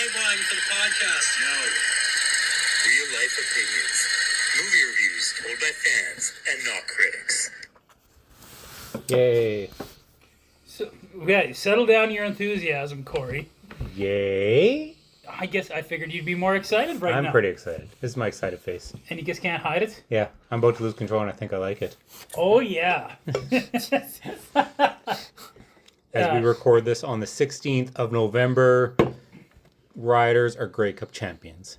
sideline for the podcast. No. Real life opinions. Movie reviews told by fans and not critics. Yay. So, yeah, settle down your enthusiasm, Corey. Yay. I guess I figured you'd be more excited right now. I'm pretty excited. This is my excited face. And you just can't hide it? Yeah, I'm about to lose control and I think I like it. Oh, yeah. As we record this on the 16th of November, Riders are Grey Cup champions.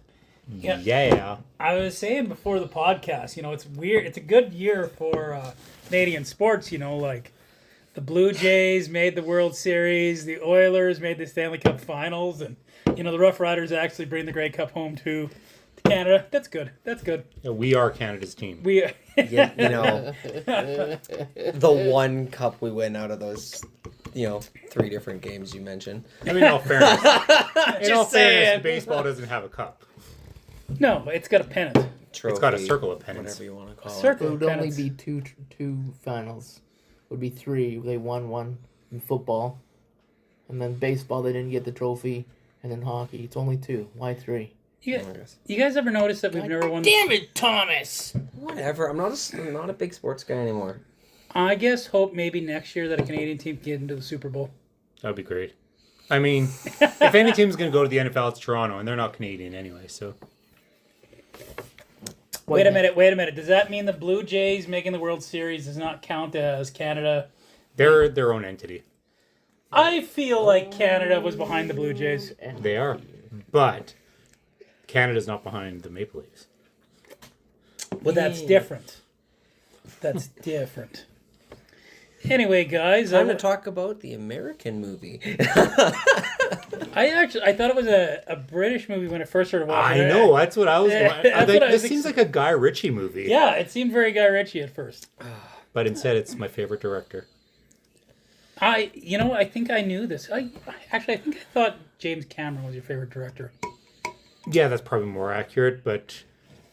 Yeah. I was saying before the podcast, it's weird. It's a good year for Canadian sports, like the Blue Jays made the World Series, the Oilers made the Stanley Cup Finals, and, the Rough Riders actually bring the Grey Cup home to Canada. That's good. Yeah, we are Canada's team. The one cup we win out of those, 3 different games you mentioned. I mean, in all fairness, baseball doesn't have a cup. No, it's got a pennant. Trophy, It's got a circle of pennants. whatever you want to call Circle. It would only be two finals. It would be 3. They won one in football. And then baseball, they didn't get the trophy. And then hockey, it's only 2. Why 3? You guys ever notice that we've never won? Damn it, Thomas! it. Whatever. I'm not a big sports guy anymore. I guess hope maybe next year that a Canadian team can get into the Super Bowl. That would be great. I mean, if any team's going to go to the NFL, it's Toronto, and they're not Canadian anyway, so... Wait a minute. Does that mean the Blue Jays making the World Series does not count as Canada? They're their own entity. I feel like Canada was behind the Blue Jays. They are. But Canada's not behind the Maple Leafs. Well, that's different. Anyway, guys, Time to talk about the American movie. I thought it was a British movie when I first started watching it. I know, that's what I was going This seems like a Guy Ritchie movie. Yeah, it seemed very Guy Ritchie at first. But instead, it's my favorite director. I think I knew this. I thought James Cameron was your favorite director. Yeah, that's probably more accurate, but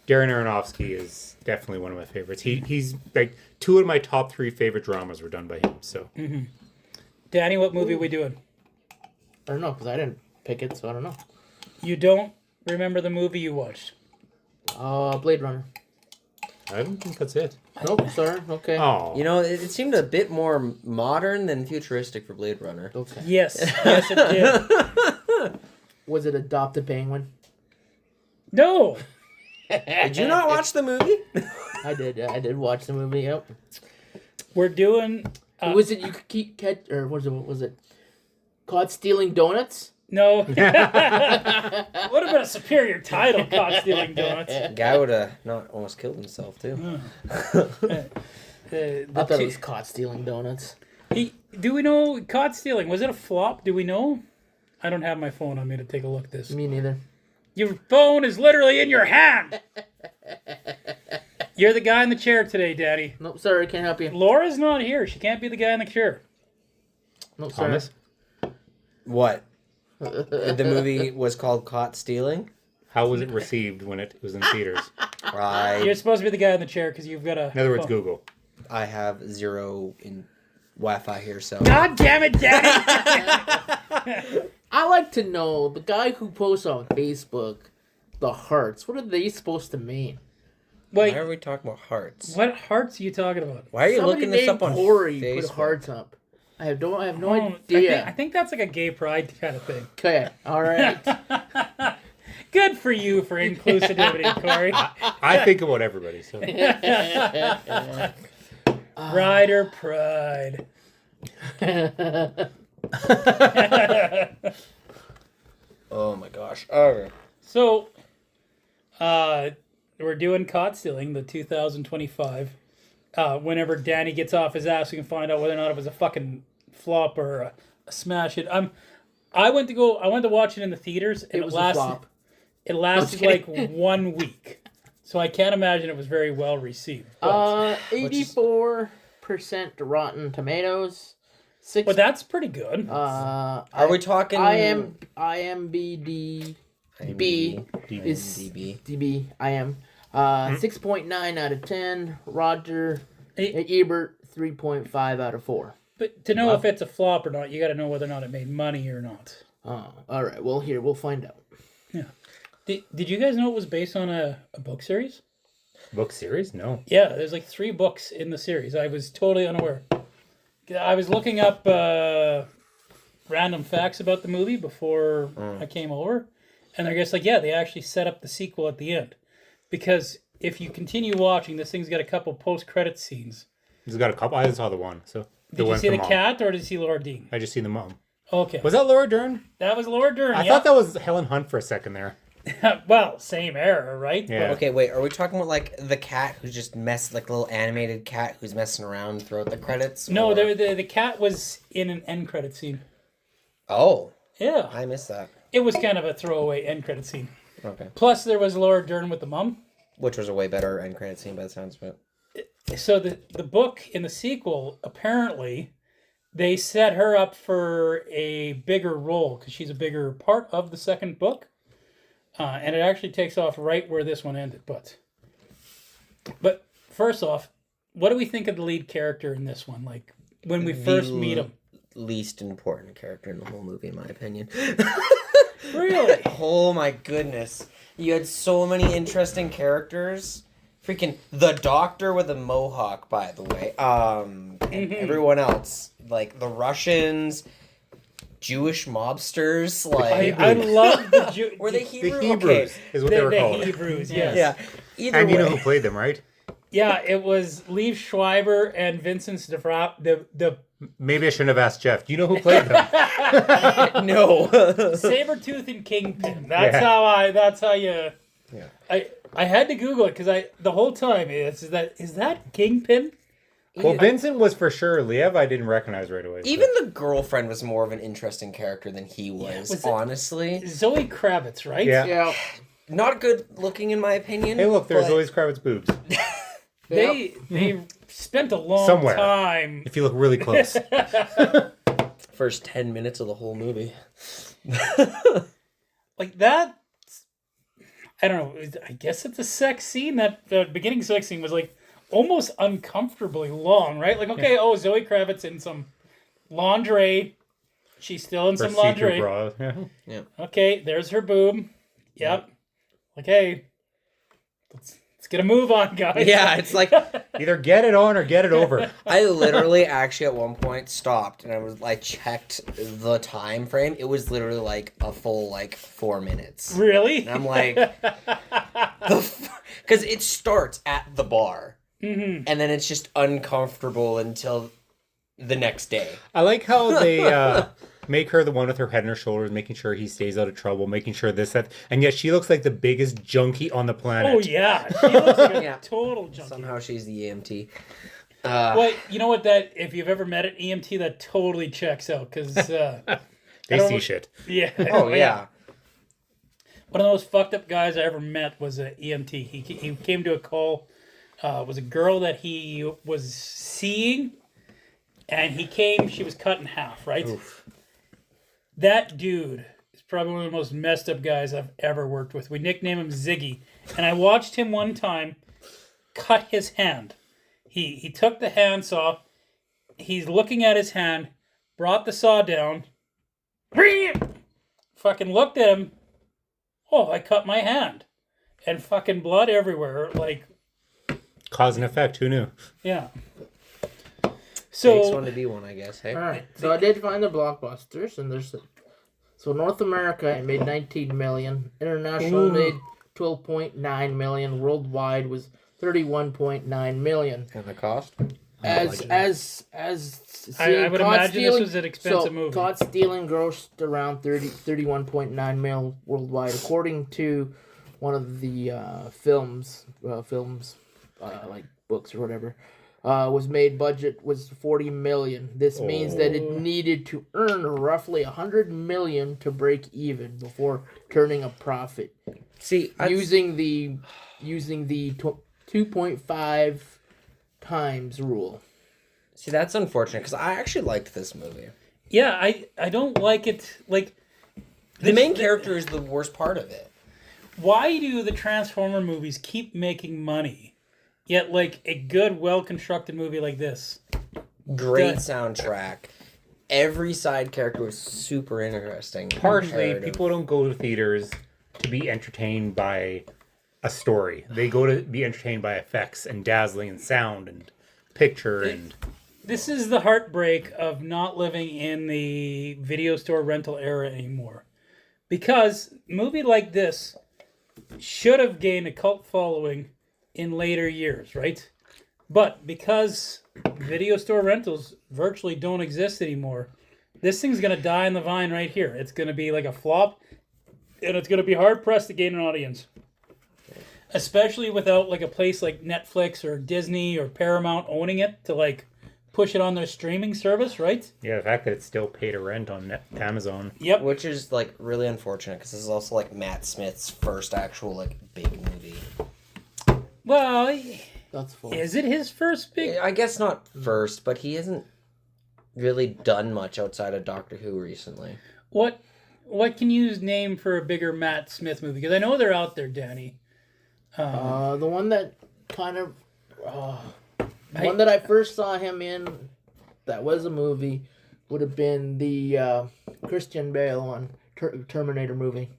Darren Aronofsky is definitely one of my favorites. He's like 2 of my top 3 favorite dramas were done by him. So, Danny, what movie are we doing? I don't know, because I didn't pick it, so I don't know. You don't remember the movie you watched? Blade Runner. I don't think that's it. Nope, sorry. Okay. Oh, It seemed a bit more modern than futuristic for Blade Runner. Okay. Yes, it did. Was it Adopt a Penguin? No. Did you not watch the movie? I did. I did watch the movie. Yep. We're doing... was it You Could Keep Catch... Or what was it? Caught Stealing Donuts? No. Would have been a superior title, Caught Stealing Donuts. Guy would have not almost killed himself, too. I thought it was Caught Stealing Donuts. Do we know Caught Stealing? Was it a flop? Do we know? I don't have my phone on me to take a look at this. Me neither. Your phone is literally in your hand. You're the guy in the chair today, Daddy. Nope, sorry, can't help you. Laura's not here. She can't be the guy in the chair. Nope, sorry. Thomas? What? The movie was called Caught Stealing? How was it received when it was in theaters? You're supposed to be the guy in the chair because you've got a... In other words, Google. I have 0 in Wi-Fi here, so... God damn it, Daddy! I like to know, the guy who posts on Facebook, the hearts, what are they supposed to mean? Wait, Why are we talking about hearts? what hearts are you talking about? Why are you Somebody looking this up on Corey Facebook? put hearts up. I have no I idea. think that's like a gay pride kind of thing. Okay, all right. Good for you for inclusivity, Corey. I think about everybody. So Rider pride. Oh my gosh. Okay. So, we're doing Caught Stealing, the 2025. Whenever Danny gets off his ass, we can find out whether or not it was a fucking flop or a smash hit. I went to watch it in the theaters, and It was a flop. It lasted like 1 week, so I can't imagine it was very well received. 84% Rotten Tomatoes. But that's pretty good. Are we talking... IMDb is DB. DB. I am 6.9 out of 10. Roger Ebert 3.5 out of 4. But to know if it's a flop or not, you got to know whether or not it made money or not. Oh, all right. Well, here we'll find out. Yeah. Did you guys know it was based on a book series? Book series? No. Yeah, there's like 3 books in the series. I was totally unaware. I was looking up random facts about the movie before I came over, and I guess they actually set up the sequel at the end, because if you continue watching, this thing's got a couple post-credit scenes. It's got a couple. I just saw the one. So Did you see the cat or did you see Laura Dean? I just seen the mom. Okay. Was that Laura Dern? That was Laura Dern. I thought that was Helen Hunt for a second there. Well, same era, right? Yeah. Okay, wait. Are we talking about like the cat who's just like a little animated cat who's messing around throughout the credits? No, or... the cat was in an end credit scene. Oh, Yeah. I missed that. It was kind of a throwaway end credit scene. Okay, Plus, there was Laura Dern with the mom. which was a way better end credit scene by the sounds of it. So the book in the sequel, apparently, they set her up for a bigger role because she's a bigger part of the second book. And it actually takes off right where this one ended. But first off, what do we think of the lead character in this one? Like, when we first meet him. Least important character in the whole movie, in my opinion. Really? Oh my goodness. You had so many interesting characters. Freaking the doctor with a mohawk, by the way. And everyone else. Like the Russians, Jewish mobsters. Like I love the Jew. were they The Hebrew? Hebrews is what they were the called. Hebrews, yes. Yeah. Either And way. you know who played them, right? Yeah, it was Liev Schreiber and Vincent the Maybe I shouldn't have asked Jeff. Do you know who played them? No. Sabretooth and Kingpin. That's how you. Yeah. I had to Google it because the whole time is that Kingpin? Well, Vincent was for sure. Liev, I didn't recognize right away. Even the girlfriend was more of an interesting character than he was, Was it- honestly. Zoe Kravitz, right? Yeah. Yeah. Not good looking, in my opinion. Hey, look, there's but- always Kravitz boobs. They spent a long Somewhere. time. If you look really close. First 10 minutes of the whole movie. Like that. I don't know. I guess it's a sex scene. That beginning sex scene was like almost uncomfortably long, right? Like, okay, Zoe Kravitz in some lingerie. She's still in Or some see-through lingerie. bra. Yeah. Okay, there's her boob. Yep. Okay. Let's get a move on, guys. Yeah, it's like Either get it on or get it over. I literally actually at one point stopped and I checked the time frame. It was literally like a full 4 minutes. Really? And I'm like, because it starts at the bar, and then it's just uncomfortable until the next day. I like how they make her the one with her head on her shoulders, making sure he stays out of trouble, making sure this, that, and yet she looks like the biggest junkie on the planet. Oh, yeah. She looks like a Yeah. total junkie. Somehow she's the EMT. Well, you know what? That if you've ever met an EMT, that totally checks out because They see shit. Yeah. Oh yeah. One of the most fucked up guys I ever met was an EMT. He came to a call. Was a girl that he was seeing, and he came. She was cut in half. Right. Oof. That dude is probably one of the most messed up guys I've ever worked with. We nicknamed him Ziggy, and I watched him one time cut his hand. He took the handsaw. He's looking at his hand, brought the saw down, fucking looked at him. Oh, I cut my hand, and fucking blood everywhere. Like, Cause and effect. Who knew? yeah. Takes So one to be one, I guess. Hey. All right. So I did find the blockbusters, and there's so North America it made 19 million, international made 12.9 million, worldwide was 31.9 million. And the cost? As I seeing would Caught imagine Stealing- this was an expensive movie. Caught Stealing grossed around 31.9 mil worldwide, according to one of the films like books or whatever. Was made budget was 40 million. This means that it needed to earn roughly 100 million to break even before turning a profit. See, Using the 2.5 times rule. See, that's unfortunate because I actually liked this movie. yeah, I don't like it. Like, The main character is the worst part of it. why do the Transformer movies keep making money, yet like a good, well-constructed movie like this? Great Good. soundtrack. every side character was super interesting. Partially, Comparative. people don't go to theaters to be entertained by a story. They go to be entertained by effects and dazzling and sound and picture and... This is the heartbreak of not living in the video store rental era anymore. Because a movie like this should have gained a cult following in later years, right? But because video store rentals virtually don't exist anymore, this thing's going to die on the vine right here. It's going to be like a flop, and it's going to be hard-pressed to gain an audience. Especially without like a place like Netflix or Disney or Paramount owning it to like push it on their streaming service, right? Yeah, the fact that it's still pay to rent on Amazon. Yep. Which is like really unfortunate because this is also like Matt Smith's first actual like big movie. Well, That's full. is it his first big? I guess not first, but he hasn't really done much outside of Doctor Who recently. What can you name for a bigger Matt Smith movie? Because I know they're out there, Danny. The one that kind of... the one that I first saw him in that was a movie would have been the Christian Bale one, Terminator movie.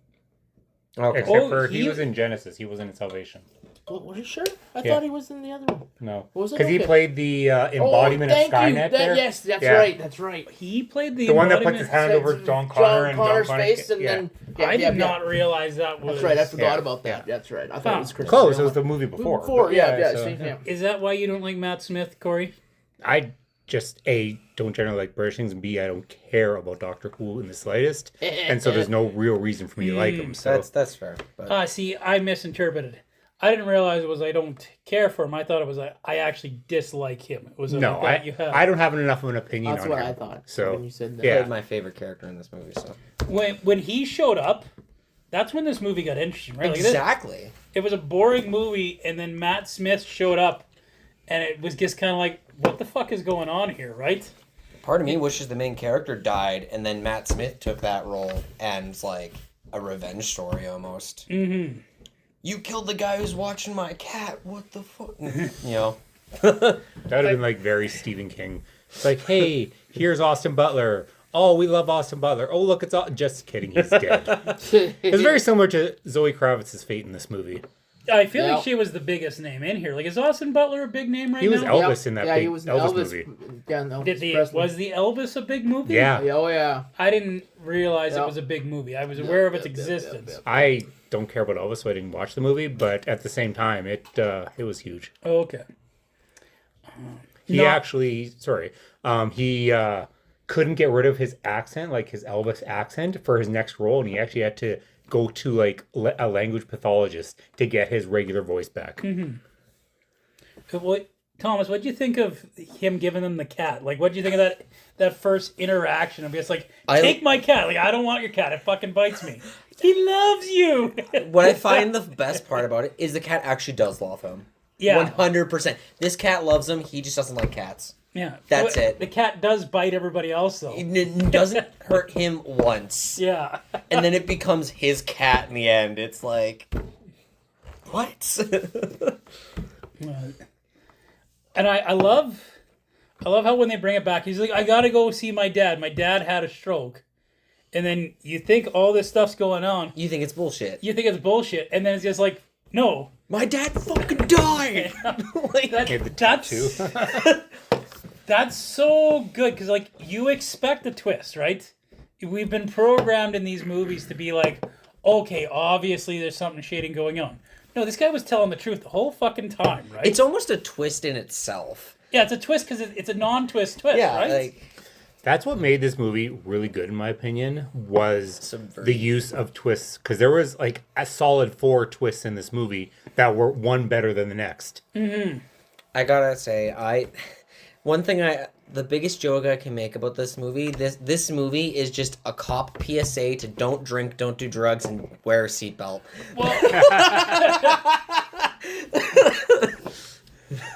Okay. Except for he was in Genesis. He wasn't in Salvation. What, was you sure? I Yeah. thought he was in the other one. No. What was it? Because he Okay. played the embodiment of Skynet there. Yes, that's Yeah. right. That's right. He played the The one that puts embodiment- his hand over John Connor and Connor's John face, and yeah. then I did not realize that was. That's right. I forgot Yeah. about that. That's right. I thought it was Christian Close. Bale. It was the movie before. Before, but yeah, so, same him. Is that why you don't like Matt Smith, Corey? I just A, don't generally like British things, and B, I don't care about Doctor Who in the slightest, and so there's no real reason for me to like him. So That's fair. But See, I misinterpreted. I didn't realize it was I don't care for him. I thought it was I actually dislike him. It was no, like that you have. I don't have enough of an opinion That's on what him. I thought. So when you said that. yeah. he's my favorite character in this movie. So When he showed up, that's when this movie got interesting, right? Like, exactly. it was a boring movie, and then Matt Smith showed up, and it was just kind of like, what the fuck is going on here, right? Part of me wishes the main character died, and then Matt Smith took that role, and it's like a revenge story almost. Mm-hmm. You killed the guy who's watching my cat. What the fuck? You know. That would have been like very Stephen King. It's like, hey, here's Austin Butler. Oh, we love Austin Butler. Oh, look, it's all... Just kidding, he's dead. It's very similar to Zoe Kravitz's fate in this movie. I feel Yeah. like she was the biggest name in here. Like, is Austin Butler a big name right He was now? Elvis in that yeah, big he was Elvis movie. Yeah, no, Elvis Was the Elvis a big movie? Yeah. Yeah, oh yeah. I didn't realize it Yeah. was a big movie. I was aware of its existence. I don't care about Elvis, so I didn't watch the movie, but at the same time, it was huge. Oh, okay. He No. actually, he couldn't get rid of his accent, like his Elvis accent, for his next role, and he actually had to go to like a language pathologist to get his regular voice back. What, Thomas, what do you think of him giving them the cat? Like, what do you think of that first interaction of just like, take my cat. Like, I don't want your cat. It fucking bites me. He loves you. What I find the best part about it is the cat actually does love him. Yeah. 100%. This cat loves him. He just doesn't like cats. Yeah. That's it. The cat does bite everybody else, though. It doesn't hurt him once. Yeah. And then it becomes his cat in the end. It's like, what? And I love how when they bring it back, he's like, I gotta go see my dad. My dad had a stroke. And then you think all this stuff's going on. You think it's bullshit. You think it's bullshit. And then it's just like, no. My dad fucking died! Like, That's so good. Because, like, you expect a twist, right? We've been programmed in these movies to be like, okay, obviously there's something shading going on. No, this guy was telling the truth the whole fucking time, right? it's almost a twist in itself. Yeah, it's a twist because it's a non-twist twist, Yeah, right? like, That's what made this movie really good, in my opinion, was Subverting. the use of twists. Because there was like a solid 4 twists in this movie that were one better than the next. Mm-hmm. I gotta say, the biggest joke I can make about this movie, this movie is just a cop PSA to don't drink, don't do drugs, and wear a seatbelt. Well,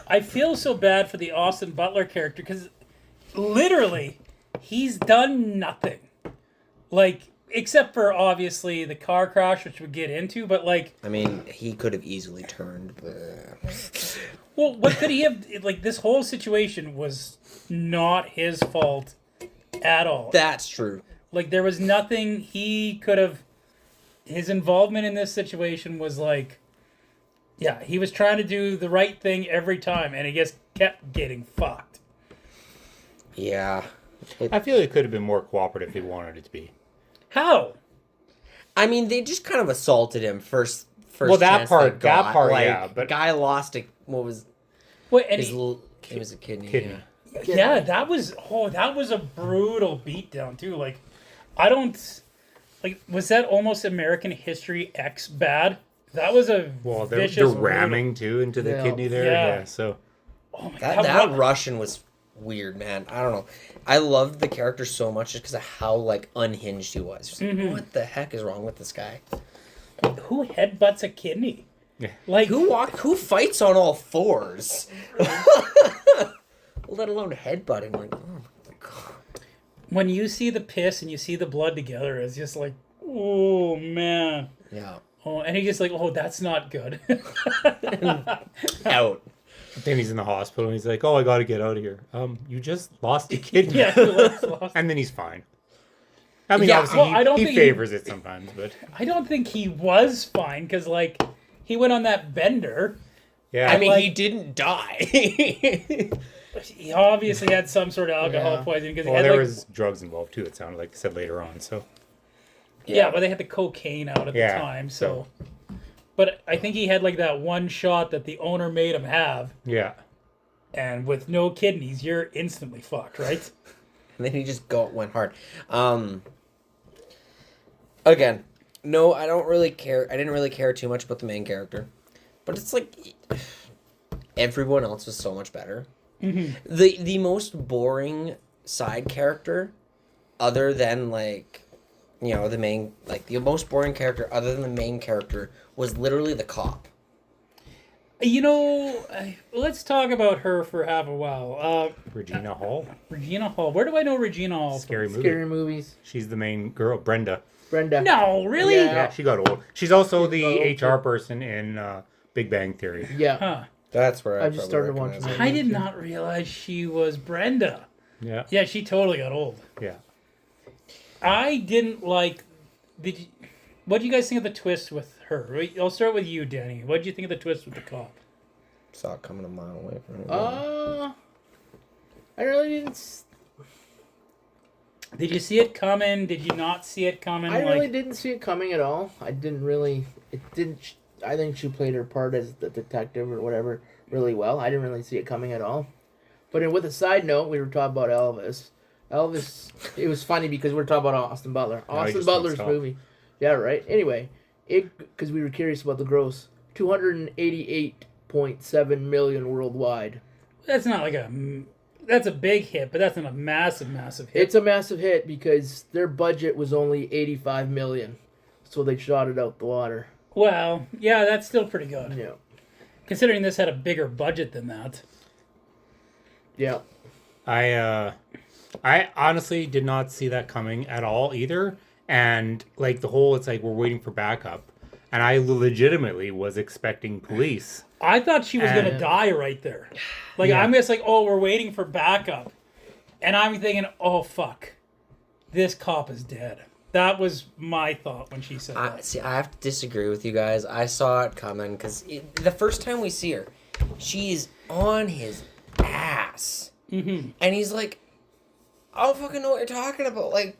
I feel so bad for the Austin Butler character because literally he's done nothing. Like, except for obviously the car crash, which we get into, but like, I mean, he could have easily turned, but... well, what could he have? Like, this whole situation was not his fault at all. That's true. Like, there was nothing he could have... His involvement in this situation was like... Yeah, he was trying to do the right thing every time, and he just kept getting fucked. Yeah. I feel it could have been more cooperative if he wanted it to be. How? I mean, they just kind of assaulted him first. Well, that chance part- they got. that part, like, yeah, but- guy lost a what was Wait, and his little? It was a kidney. Kidney. yeah, that was a brutal beatdown too. Like, I don't like. Was that almost American History X bad? That was a Well, vicious, they're brutal- ramming too into the Yeah. kidney there. Yeah. Yeah. So Oh my That god! that what- Russian was weird, man. I don't know. I loved the character so much just because of how like unhinged he was. Just like, Mm-hmm. what the heck is wrong with this guy? Who headbutts a kidney? Yeah. Like Who fights on all fours? Let alone headbutting. Like, oh my god. when you see the piss and you see the blood together, it's just like, oh man. Yeah. Oh, and he's just like, oh, that's not good. Out. then he's in the hospital and he's like, "Oh, I got to get out of here." You just lost a kidney. yeah, let's lost. And then he's fine. I mean, Yeah, obviously well, I don't he think favors it sometimes, but I don't think he was fine because like he went on that bender. yeah. I mean, like- he didn't die. He obviously had some sort of alcohol Yeah. poisoning because he well, had there like was drugs involved too. It sounded like they said later on. So yeah, but they had the cocaine out at Yeah, the time. So, but I think he had like that one shot that the owner made him have, yeah, and with no kidneys, you're instantly fucked, right? And then he just went hard. Again, no, I don't really care. I didn't really care too much about the main character, but it's like everyone else was so much better. Mm-hmm. The most boring side character, other than like, you know, the main, like the most boring character other than the main character was literally the cop. You know, let's talk about her for half a while. Regina Hall, Regina Hall. Where do I know Regina Hall? scary movie. Scary movies. She's the main girl, Brenda. Brenda. No, really? Yeah. Yeah, she got old. She's also She got the old, HR person in Big Bang Theory. Yeah. Huh. That's where I just started recognize watching her. it. I did not realize she was Brenda. Yeah, Yeah, she totally got old. yeah. I didn't like. What do you guys think of the twist with her? I'll start with you, Danny. What did you think of the twist with the cop? Saw it coming a mile away from him. I really didn't. Did you see it coming? Did you not see it coming? I really didn't see it coming at all. I didn't really. It didn't. I think she played her part as the detective or whatever really well. I didn't really see it coming at all. But with a side note, we were talking about Elvis. Elvis. It was funny because we were talking about Austin Butler. No, he Austin just won't Butler's stop. movie. Yeah, right. Anyway, because we were curious about the gross. 288.7 million worldwide. That's not like a. That's a big hit, but that's not a massive, massive hit. It's a massive hit because their budget was only 85 million, so they shot it out the water. Well, yeah, that's still pretty good. Yeah, Considering this had a bigger budget than that. yeah. I honestly did not see that coming at all either. And like the whole, it's like we're waiting for backup, and I legitimately was expecting police. I thought she was going to And- die right there. Like, Yeah. I'm just like, oh, we're waiting for backup. And I'm thinking, oh, fuck. This cop is dead. That was my thought when she said that. See, I have to disagree with you guys. I saw it coming because the first time we see her, she's on his ass. Mm-hmm. And he's like, I don't fucking know what you're talking about. Like,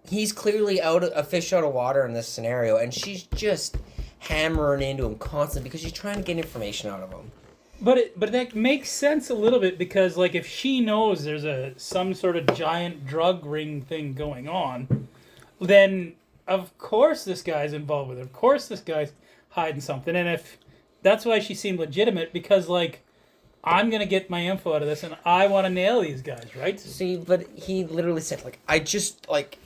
he's clearly a fish out of water in this scenario, and she's just hammering into him constantly because she's trying to get information out of him. But that makes sense a little bit because, like, if she knows there's some sort of giant drug ring thing going on, then of course this guy's involved with it. Of course this guy's hiding something. And if that's why she seemed legitimate, because, like, I'm going to get my info out of this and I want to nail these guys, right? See, but he literally said, like,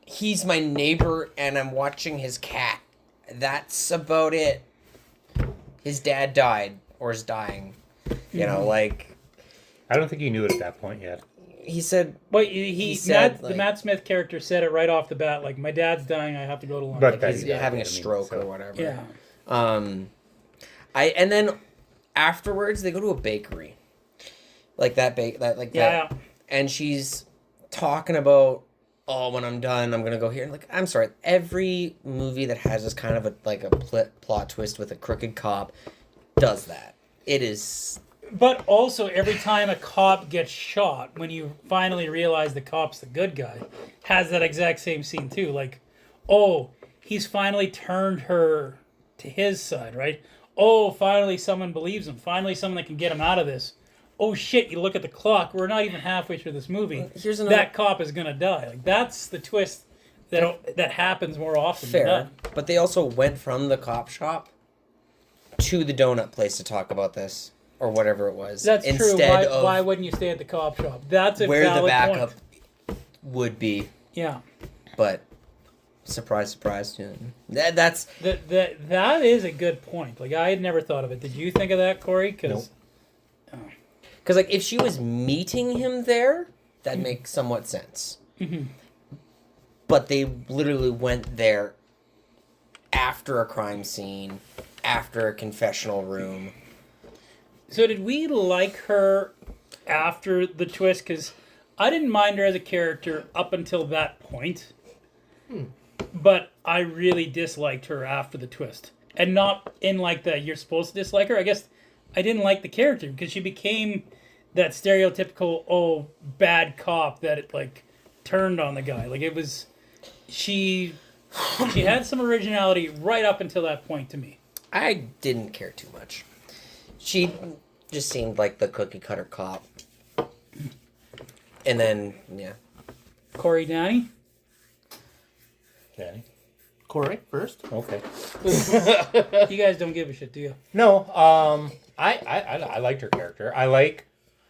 he's my neighbor and I'm watching his cat. That's about it. His dad died or is dying. You know, like, I don't think he knew it at that point yet. he said, But He said, the like- Matt Smith character said it right off the bat, like, my dad's dying, I have to go to London. But like that he's he died, having I a mean, stroke so- or whatever. Yeah. And then afterwards they go to a bakery. Like that Yeah. and she's talking about oh, when I'm done, I'm gonna go here. And like, I'm sorry, every movie that has this kind of a plot twist with a crooked cop does that. It is. But also, every time a cop gets shot, when you finally realize the cop's the good guy, has that exact same scene too. Like, oh, he's finally turned her to his side, right? Oh, finally someone believes him. Finally someone that can get him out of this. Oh shit, you look at the clock, we're not even halfway through this movie. Here's another... That cop is gonna die. Like, that's the twist that happens more often Fair. than that. But they also went from the cop shop to the donut place to talk about this. Or whatever it was. That's instead true. of Why wouldn't you stay at the cop shop? That's a where the valid backup point. would be. Yeah. But surprise, surprise. Yeah. That's that is a good point. Like, I had never thought of it. Did you think of that, Corey? Nope. Because like if she was meeting him there, that makes somewhat sense. Mm-hmm. But they literally went there after a crime scene, after a confessional room. So did we like her after the twist? Because I didn't mind her as a character up until that point. But I really disliked her after the twist. And not in like the you're supposed to dislike her. I guess I didn't like the character because she became that stereotypical, bad cop that it like turned on the guy. Like, it was... She had some originality right up until that point to me. I didn't care too much. She just seemed like the cookie cutter cop. And then, yeah. Corey, Danny? Danny. Corey first. Okay. You guys don't give a shit, do you? No, I liked her character.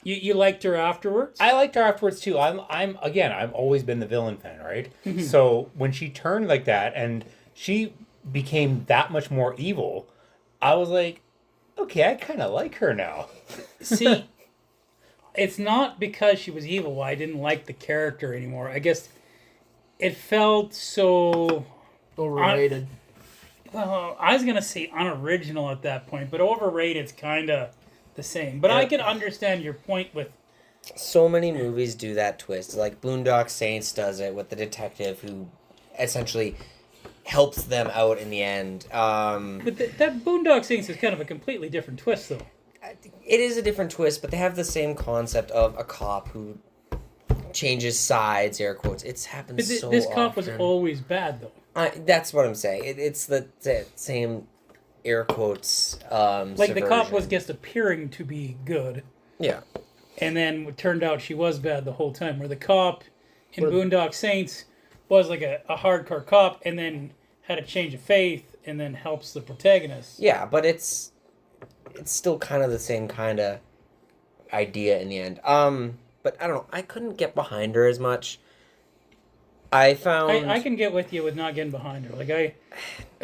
You liked her afterwards? I liked her afterwards too. I've always been the villain fan, right? So when she turned like that and she became that much more evil, I was like, okay, I kind of like her now. See, it's not because she was evil why I didn't like the character anymore. I guess it felt so... Overrated. Well, I was going to say unoriginal at that point, but overrated's kind of the same. But I can understand your point with... So many movies do that twist. Like Boondock Saints does it with the detective who essentially helps them out in the end. But that Boondock Saints is kind of a completely different twist, though. It is a different twist, but they have the same concept of a cop who changes sides, air quotes. It's happened But so this cop often. was always bad, though. That's what I'm saying. It's the same air quotes. Like, the cop was subversion. just appearing to be good, Yeah. and then it turned out she was bad the whole time. Where the cop in Boondock Saints was like a hardcore cop, and then had a change of faith, and then helps the protagonist. Yeah, but it's still kind of the same kind of idea in the end. But I don't know. I couldn't get behind her as much. I found... I can get with you with not getting behind her. Like,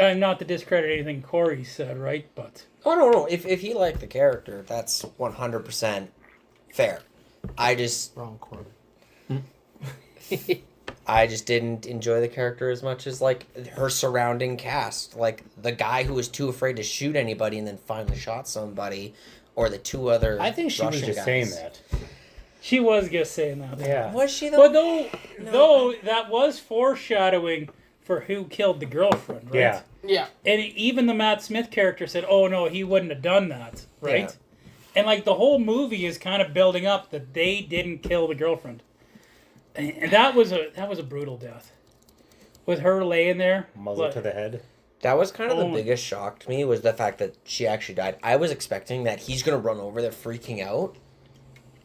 I'm not to discredit anything Corey said, right? But... Oh, no. If he liked the character, that's 100% fair. I just... Wrong Corey. I just didn't enjoy the character as much as, like, her surrounding cast. Like, the guy who was too afraid to shoot anybody and then finally shot somebody, or the two other I think she Russian was just guys. saying that. She was just saying that. Yeah. Was she, though? But though that was foreshadowing for who killed the girlfriend, right? Yeah. Yeah. And even the Matt Smith character said, oh, no, he wouldn't have done that, right? Yeah. And, like, the whole movie is kind of building up that they didn't kill the girlfriend. And that was a brutal death. With her laying there. Muzzle to the head. That was kind of Oh the my- biggest shock to me, was the fact that she actually died. I was expecting that he's going to run over there freaking out,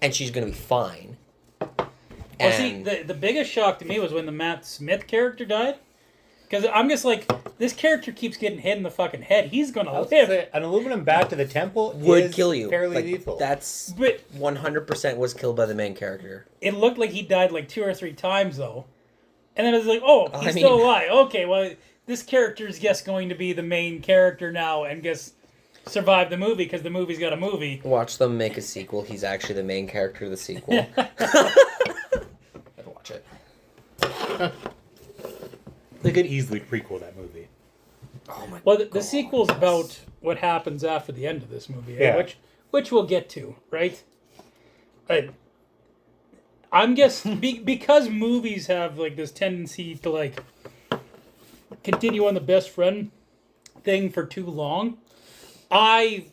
and she's going to be fine. Well, see, the biggest shock to me was when the Matt Smith character died. Because I'm just like, this character keeps getting hit in the fucking head. He's going to live. An aluminum bat to the temple would is kill you. fairly Like, lethal. That's But 100% was killed by the main character. it looked like he died like 2 or 3 times, though. And then it was like, oh, he's I still mean- alive. Okay, well, this character is just going to be the main character now and just survive the movie because the movie's got a movie. Watch them make a sequel. He's actually the main character of the sequel. I'd watch it. They could easily prequel that movie. Oh my Well, god. the sequel's about what happens after the end of this movie, Yeah. which we'll get to, right? I'm guessing because movies have like this tendency to like continue on the best friend thing for too long. I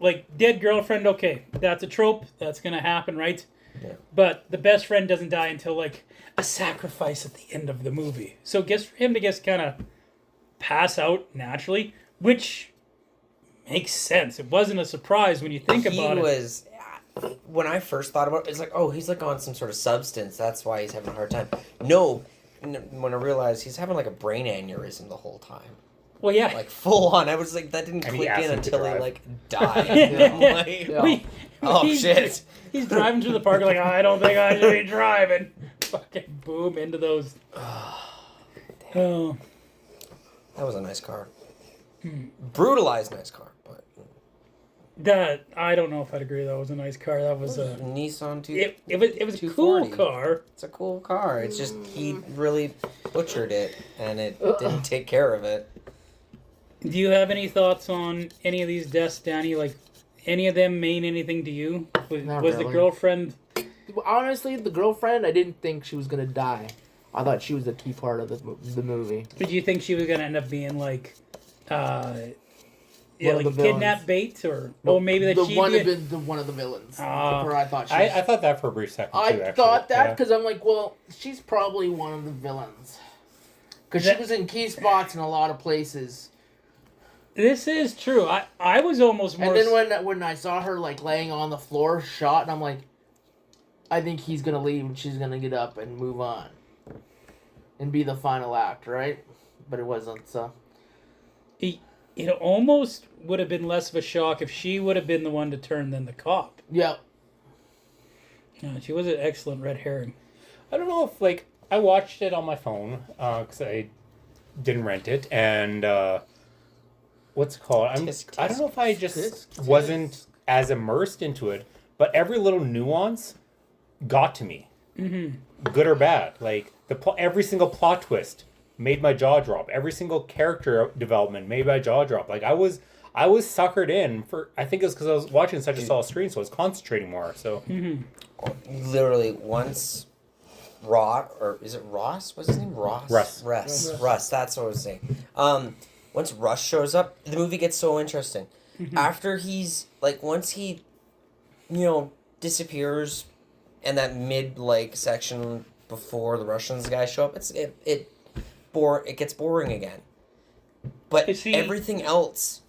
like dead girlfriend. Okay, that's a trope. That's gonna happen, right? Yeah. But the best friend doesn't die until like a sacrifice at the end of the movie. So guess for him to just kind of pass out naturally, which makes sense. It wasn't a surprise when you think about it. When I first thought about it, it's like, oh, he's like on some sort of substance. That's why he's having a hard time. No, when I realized he's having like a brain aneurysm the whole time. Well, yeah. Like full on. I was like, that didn't And he click asked in him to until he drive. like died. I'm like, Yeah. oh shit. He's driving through the park like, I don't think I should be driving. Fucking boom into those. Oh. That was a nice car. Brutalized nice car, but That I don't know if I'd agree. That was a nice car. That was a. Nissan It was a cool 240. car. It's a cool car. It's just he really butchered it, and it didn't take care of it. Do you have any thoughts on any of these deaths, Danny? Like, any of them mean anything to you? Not Was the really. girlfriend? Honestly, the girlfriend, I didn't think she was gonna die. I thought she was a key part of the movie. Did you think she was gonna end up being like, One like of the villains. kidnap bait, or maybe that the she one did? of the one of the villains. Ah. Where I thought she. I thought that for a brief second, too, I actually. thought that Yeah. because I'm like, well, she's probably one of the villains. Because she That- was in key spots in a lot of places. This is true. I was almost more. And then when I saw her like laying on the floor, shot, and I'm like, I think he's gonna leave and she's gonna get up and move on, and be the final act, right? But it wasn't. So It almost would have been less of a shock if she would have been the one to turn than the cop. yeah, She was an excellent red herring. I don't know if, like, I watched it on my phone, because I didn't rent it, and, what's it called? I don't know if I just wasn't as immersed into it, but every little nuance got to me. Mm-hmm. Good or bad. Like, every single plot twist made my jaw drop. Every single character development made my jaw drop. Like, I was suckered in for, I think it was because I was watching such a small screen, so I was concentrating more, so. Literally, once Ross, or is it Ross? What's his name? Ross? Russ, that's what I was saying. Once Russ shows up, the movie gets so interesting. After he's, like, once he, disappears in that mid, section before the Russians guys show up, it gets boring again. But Is he- everything else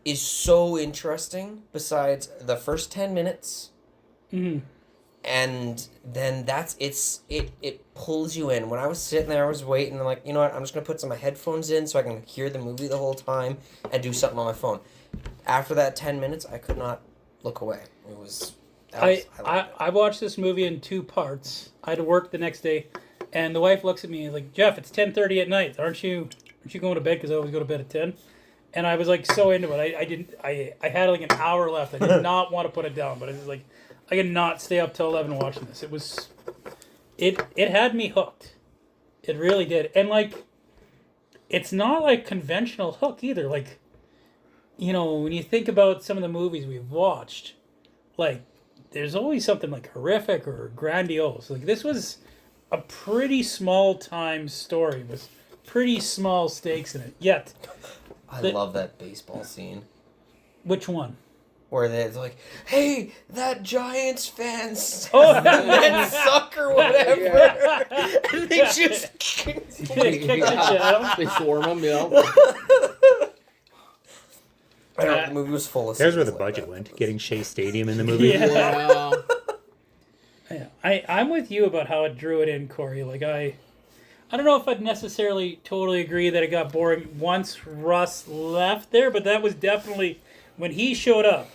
is so interesting besides the first 10 minutes. Mm-hmm. And then it pulls you in. When I was sitting there, I was waiting. I'm like, you know what? I'm just gonna put some of my headphones in so I can hear the movie the whole time and do something on my phone. After that 10 minutes, I could not look away. I watched this movie in 2 parts. I had to work the next day, and the wife looks at me and is like, Jeff, it's 10:30 at night. Aren't you going to bed? Because I always go to bed at 10. And I was like so into it. I had like an hour left. I did not want to put it down, but I was like, I could not stay up till 11 watching this. It had me hooked. It really did. And like, it's not like conventional hook either. Like, when you think about some of the movies we've watched, like, there's always something like horrific or grandiose. Like, this was a pretty small time story with pretty small stakes in it. Yet, I love that baseball scene which one? where they're like, "Hey, that Giants fans, Oh, that suck or whatever," and they just Kick the shit out of him. they swarm him, I know, the movie was full of. There's where scenes the like budget that. went, getting Shea Stadium in the movie. Yeah. Yeah. Yeah, I'm with you about how it drew it in, Corey. Like, I don't know if I'd necessarily totally agree that it got boring once Russ left there, but that was definitely when he showed up.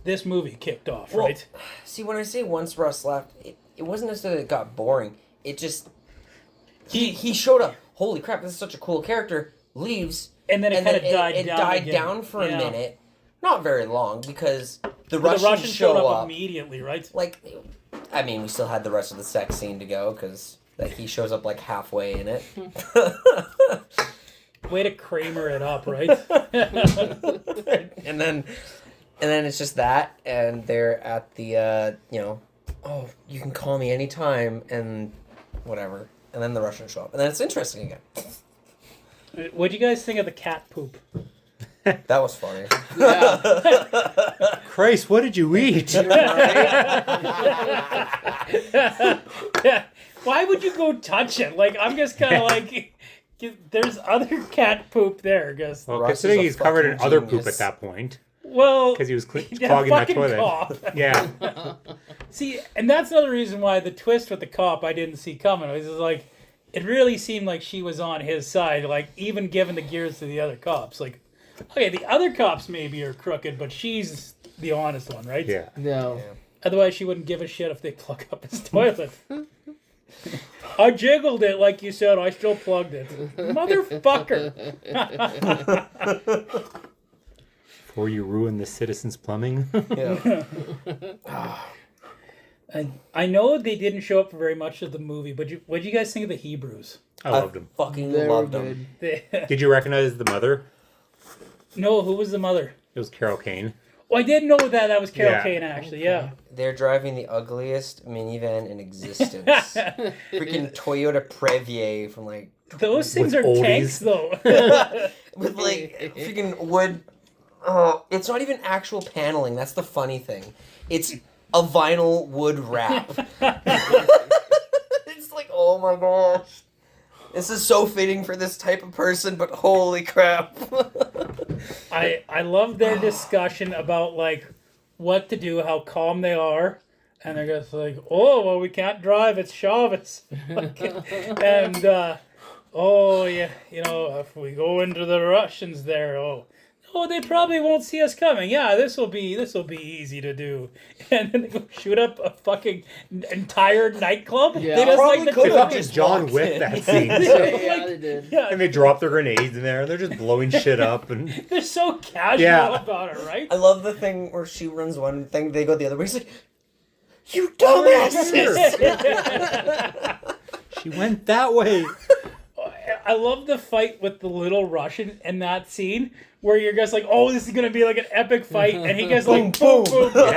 This movie kicked off, Well, right? See, when I say once Russ left, it wasn't necessarily that it got boring. It just he showed up. Holy crap! This is such a cool character. Leaves. And then it kind of died It down. died again. down for a Yeah. minute. Not very long because the But Russians, showed show up up. immediately, right? Like, I mean, we still had the rest of the sex scene to go because he shows up like halfway in it. Way to Kramer it up, right? and then it's just that, and they're at the oh, you can call me anytime, and whatever. And then the Russians show up. And then it's interesting again. What'd you guys think of the cat poop? That was funny. Yeah. Christ, what did you eat? Why would you go touch it? Like, I'm just kind of like, there's other cat poop there, guess. Well, Russ is considering a he's covered in fucking other poop genius. at that point, Well, because he was yeah, clogging that fucking toilet. cough. Yeah. See, and that's another reason why the twist with the cop I didn't see coming. It was like, it really seemed like she was on his side, like even giving the gears to the other cops. Like, okay, the other cops maybe are crooked, but she's the honest one, right? Yeah. No. Otherwise, she wouldn't give a shit if they plug up his toilet. I jiggled it like you said. I still plugged it, motherfucker. Before you ruin the citizens' plumbing. Yeah. I know they didn't show up for very much of the movie, but what did you guys think of the Hebrews? I loved him. Fucking They were loved them. good. Did you recognize the mother? No, who was the mother? It was Carol Kane. Oh, I didn't know that. That was Carol Yeah. Kane, actually. Yeah. They're driving the ugliest minivan in existence. Freaking Toyota Previer from like Those things are oldies. tanks, though. with like freaking wood. Oh, it's not even actual paneling. That's the funny thing. It's a vinyl wood wrap. It's like, oh my gosh. This is so fitting for this type of person, but holy crap. I love their discussion about like what to do, how calm they are, and they're just like, oh well, we can't drive, it's Chavez, like, and oh yeah, you know, if we go into the Russians there, oh they probably won't see us coming. Yeah, this will be easy to do, and then they go shoot up a fucking entire nightclub. Yeah. They Just probably like the could They have fucking just John walked Wick in. that scene. Yeah, they did. yeah, And they drop their grenades in there, and they're just blowing shit up. And they're so casual Yeah. about it, right? I love the thing where she runs one thing, they go the other way. He's like, you dumbasses! she went that way. I love the fight with the little Russian in that scene where you're just like, oh, this is gonna be like an epic fight, and he goes like, boom, boom, boom.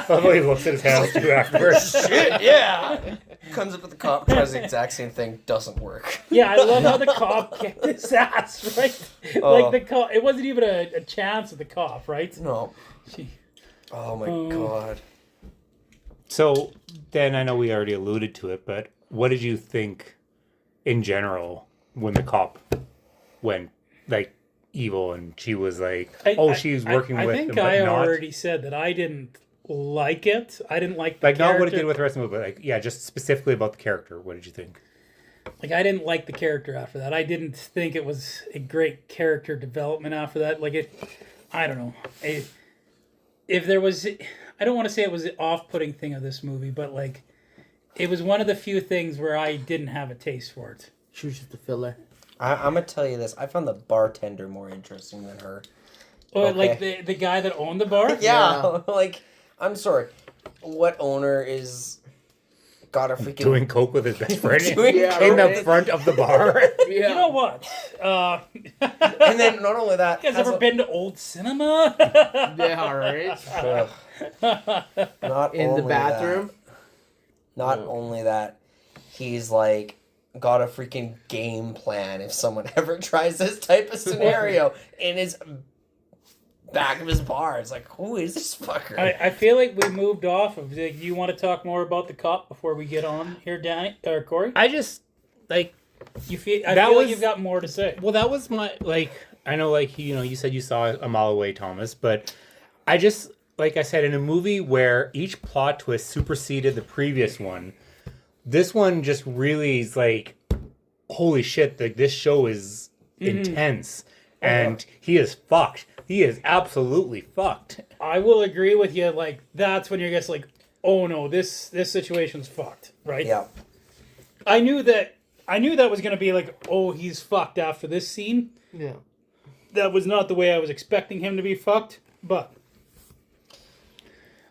Oh, he looks at his hands too afterwards. Shit, yeah! Comes up with the cop, tries the exact same thing, doesn't work. Yeah, I love how the cop kicked his ass, right? Oh. Like the cop, it wasn't even a chance of the cop, right? No. She- Oh my god. So then, I know we already alluded to it, but what did you think in general when the cop went like evil and she was like, she's working with I him, think but I not already said that I didn't like it. I didn't like the like not what it character. did with the rest of the movie, but like yeah, just specifically about the character. What did you think? Like, I didn't like the character after that. I didn't think it was a great character development after that. Like, I don't know. If there was, I don't want to say it was the off-putting thing of this movie, but like, it was one of the few things where I didn't have a taste for it. She was just a filler. I'm gonna tell you this. I found the bartender more interesting than her. Oh, Okay. like the guy that owned the bar? Yeah, like, I'm sorry. What owner is got a freaking... Doing coke with his best friend Doing Yeah, in the coke? front of the bar. Yeah. You know what? And then not only that... You guys has ever a- been to old cinema? Yeah, all right. Ugh. Not In the only bathroom. that- not only that, he's like got a freaking game plan if someone ever tries this type of scenario in his back of his bar. It's like, who is this fucker? I feel like we moved off of. Like, do you want to talk more about the cop before we get on here, Danny or Corey? I just like You feel? I That feel was- like you've got more to say. well, that was my like. I know, like you said you saw it a mile away, Thomas, but I just like I said in a movie where each plot twist superseded the previous one. This one just really is like, holy shit! Like this show is intense, and he is fucked. He is absolutely fucked. I will agree with you. Like, that's when you're just like, oh no, this situation's fucked, right? Yeah. I knew that was gonna be like, oh, he's fucked after this scene. Yeah. That was not the way I was expecting him to be fucked, but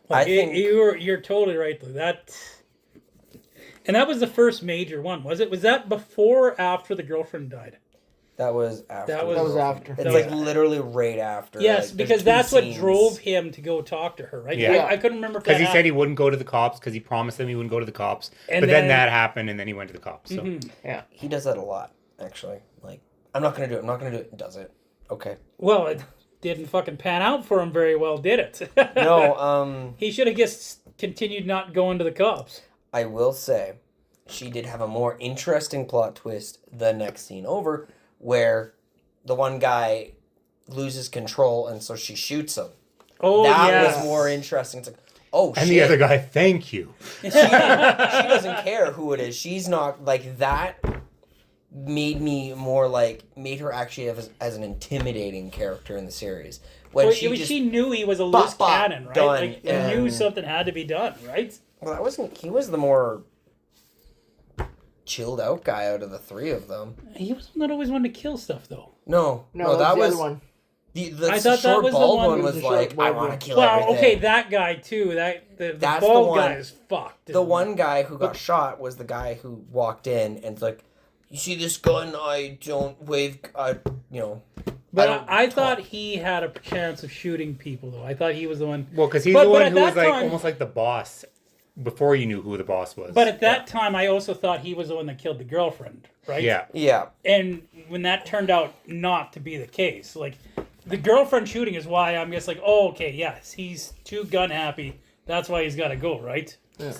like, I think- you're totally right though. And that was the first major one, was it? Was that before or after the girlfriend died? That was after. That was- That was after. It's that like was- literally right after. Yes, like, because there's two that's what scenes. drove him to go talk to her, right? Yeah. I couldn't remember if Because that he said he wouldn't go to the cops because he promised them he wouldn't go to the cops. And but then then- that happened and then he went to the cops. So. He does that a lot, actually. Like, I'm not gonna do it. I'm not gonna do it. Does it? Okay. Well, it didn't fucking pan out for him very well, did it? No. He should have just continued not going to the cops. I will say, she did have a more interesting plot twist the next scene over, where the one guy loses control and so she shoots him. Oh, That yes. was more interesting. It's like, oh, And shit. the other guy, thank you. She doesn't care who it is. She's not, like, that made her actually as an intimidating character in the series. When Well, she she knew he was a loose cannon, right? done, Like, and knew and- something had to be done, right? Well, that wasn't, he was the more chilled out guy out of the three of them. He was not always one to kill stuff, though. No, No, that the was other one. The I thought that short was the bald one one who was was the short like, I bald want one. to kill Well, everything. okay, that guy too. The That's the bald one. guy is fucked. The one guy who got shot was the guy who walked in and it's like, you see this gun? I don't wave. But don't I talk. thought he had a chance of shooting people, though. I thought he was the one. Well, because he's But- the but one at who was that like time- almost like the boss before you knew who the boss was. But at that time, I also thought he was the one that killed the girlfriend, right? Yeah. Yeah. And when that turned out not to be the case, like the girlfriend shooting is why I'm just like, oh, okay, yes, he's too gun happy. That's why he's got to go, right?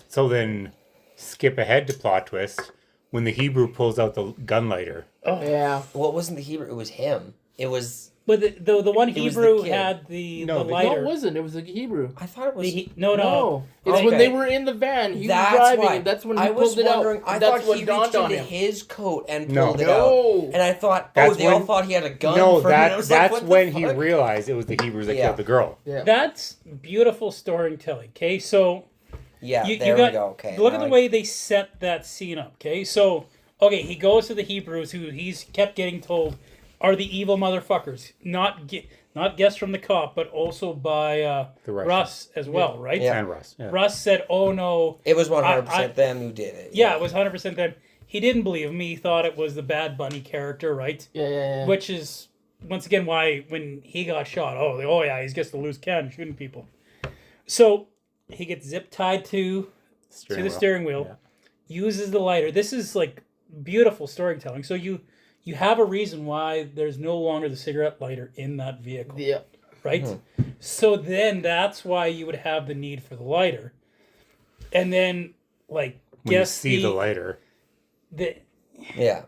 So then skip ahead to plot twist when the Hebrew pulls out the gun lighter. Yeah. Well, it wasn't the Hebrew. It was him. It was. But the one It was the Hebrew kid. had the No, the the- No, lighter. it wasn't. It was the Hebrew. I thought it was. No. No. It's Okay. when they were in the van. He That's was driving, why. and that's when he I was pulled it out. wondering. I And that's thought what he dawned reached on into him. his coat and No. pulled it No. out. And I thought, That's they all when- thought he had a gun. No, for him. I was like, that's what the when he fuck? realized it was the Hebrews that Yeah. killed the girl. Yeah. That's beautiful storytelling. Okay, so Yeah, you there got we go. Okay. look at now the I- way they set that scene up. Okay, so he goes to the Hebrews, who he's kept getting told are the evil motherfuckers, not guessed from the cop, but also by The Russians. Russ as well, right? Yeah. And Russ. Yeah. Russ said, "Oh no." It was 100% I- them who did it. Yeah, it was 100% them. He didn't believe me. He thought it was the Bad Bunny character, right? Yeah. Which is once again why when he got shot, oh yeah, he's just a loose cannon shooting people. So he gets zip tied to the steering wheel, uses the lighter. This is like beautiful storytelling. So you have a reason why there's no longer the cigarette lighter in that vehicle, Yeah. right? So then that's why you would have the need for the lighter, and then like When you see the lighter. Yeah.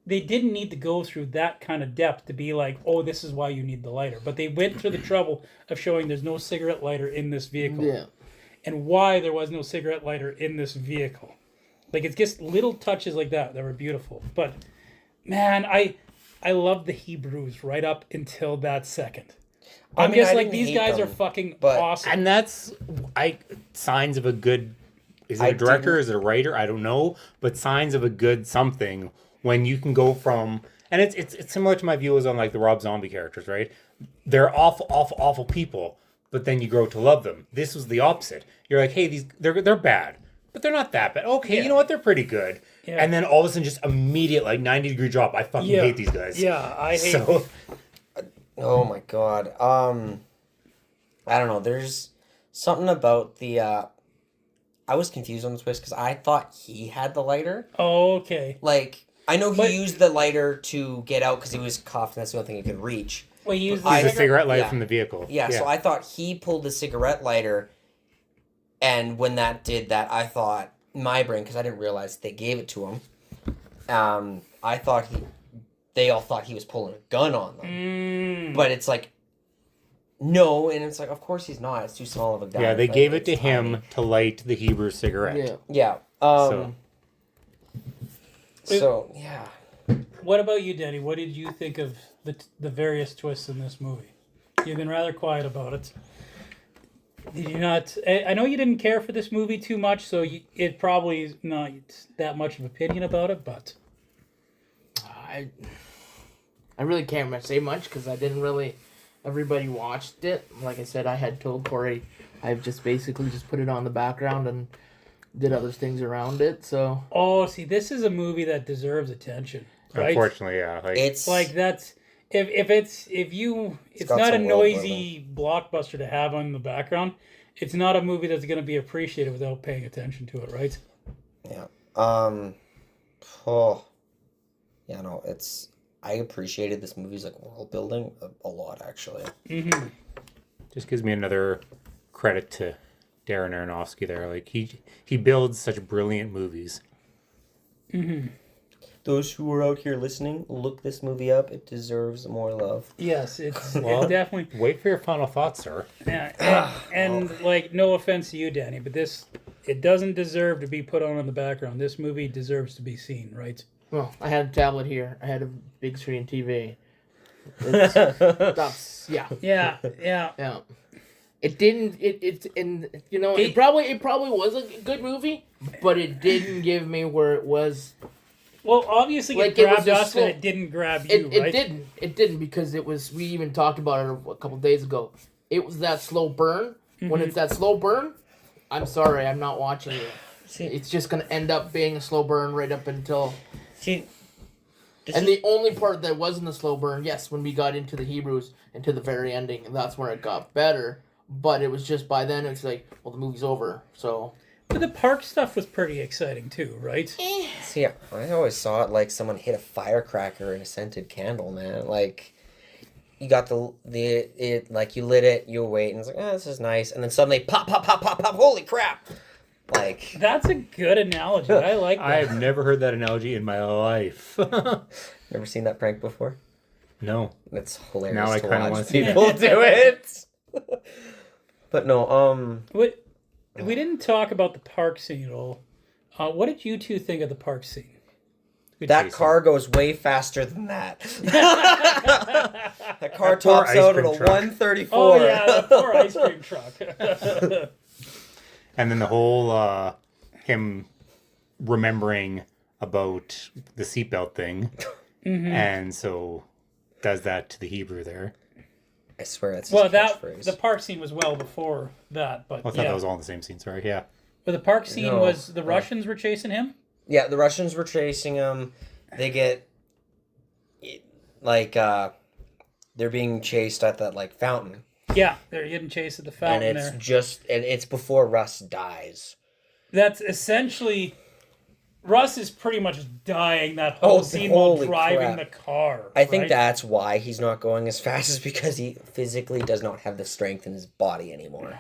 They didn't need to go through that kind of depth to be like, oh, this is why you need the lighter. But they went through the trouble of showing there's no cigarette lighter in this vehicle. Yeah. And why there was no cigarette lighter in this vehicle. Like, it's just little touches like that were beautiful. But, man, I love the Hebrews right up until that second. I I'm mean, just I like, didn't these hate guys them, are fucking but- awesome. And that's signs of a good. Is it I a director? didn't- Is it a writer? I don't know. But signs of a good something when you can go from. And it's similar to my views on like the Rob Zombie characters, right? They're awful people, but then you grow to love them. This was the opposite. You're like, hey, they're bad, but they're not that bad. Okay, Yeah. you know what? They're pretty good. Yeah. And then all of a sudden, just immediate like 90-degree drop. I fucking hate these guys. Yeah, I hate So Oh my god. I don't know. There's something about the. I was confused on the twist because I thought he had the lighter. Oh, okay. Like, I know he But- used the lighter to get out because he was cuffed and that's the only thing he could reach. Well, he used I- the the cigarette lighter yeah. from the vehicle. Yeah, so I thought he pulled the cigarette lighter, and when that did that, I thought, my brain, because I didn't realize they gave it to him, I thought they all thought he was pulling a gun on them. But it's like, no, and it's like, of course he's not. It's too small of a gun. Yeah, they but gave it to it's him tiny. to light the Hebrew cigarette. Yeah. Yeah. So, yeah. What about you, Danny? What did you think of the various twists in this movie? You've been rather quiet about it. Did you not? I know you didn't care for this movie too much, so it probably is not that much of opinion about it. But I really can't say much because I didn't really. Everybody watched it. Like I said, I had told Corey, I've just basically just put it on the background and did other things around it. So Oh, see, this is a movie that deserves attention, right? Unfortunately, yeah. It's Like that's it's got not a some world noisy blockbuster to have on the background. It's not a movie that's going to be appreciated without paying attention to it, right? yeah. Oh, yeah. No, it's. I appreciated this movie's like world building a lot actually. Mm-hmm. just gives me another credit to Darren Aronofsky there. Like he builds such brilliant movies. Mm-hmm. Those who are out here listening, look this movie up. It deserves more love. Yes, it's Well, it definitely. Wait for your final thoughts, sir. Yeah, and like, no offense to you, Danny, but it doesn't deserve to be put on in the background. This movie deserves to be seen, right? well, I had a tablet here. I had a big screen TV. That's Yeah. yeah. It didn't. And you know it probably was a good movie, but it didn't give me where it was. Well, obviously Like, it it was grabbed a us, slow- and it didn't grab you, It right? didn't. It didn't because it was. We even talked about it a couple days ago. It was that slow burn. When it's that slow burn, I'm sorry, I'm not watching it. See, It's just gonna end up being a slow burn right up until. see, And the only part that wasn't a slow burn, yes, when we got into the Hebrews and to the very ending, that's where it got better. But it was just by then it's like, well, the movie's over. So But the park stuff was pretty exciting too, right? see, I always saw it like someone hit a firecracker in a scented candle, man. Like, you got it like you lit it, you wait, and it's like, oh, this is nice, and then suddenly pop, pop, pop, pop, pop. Holy crap! Like, That's a good analogy. I like that. I've never heard that analogy in my life. never seen that prank before. No. It's hilarious Now I to kinda watch wanna see people do it. But no, We didn't talk about the park scene at all. What did you two think of the park scene? Good that chasing. car goes way faster than that. That car That poor tops ice out at cream a truck. 134. Oh yeah, the poor ice cream truck. And then the whole him remembering about the seatbelt thing. And so does that to the Hebrew there. I swear that's Well, his catchphrase. the park scene was well before that, but I thought yeah. that was all in the same scene, sorry. Yeah. But the park scene No. was the Russians were chasing him. Yeah, the Russians were chasing him. They get like they're being chased at that like fountain, Yeah, they're getting chased at the fountain and there. it's before Russ dies. That's essentially Russ is pretty much dying that whole Oh, scene while holy driving crap. the car. I think right? that's why he's not going as fast, is because he physically does not have the strength in his body anymore.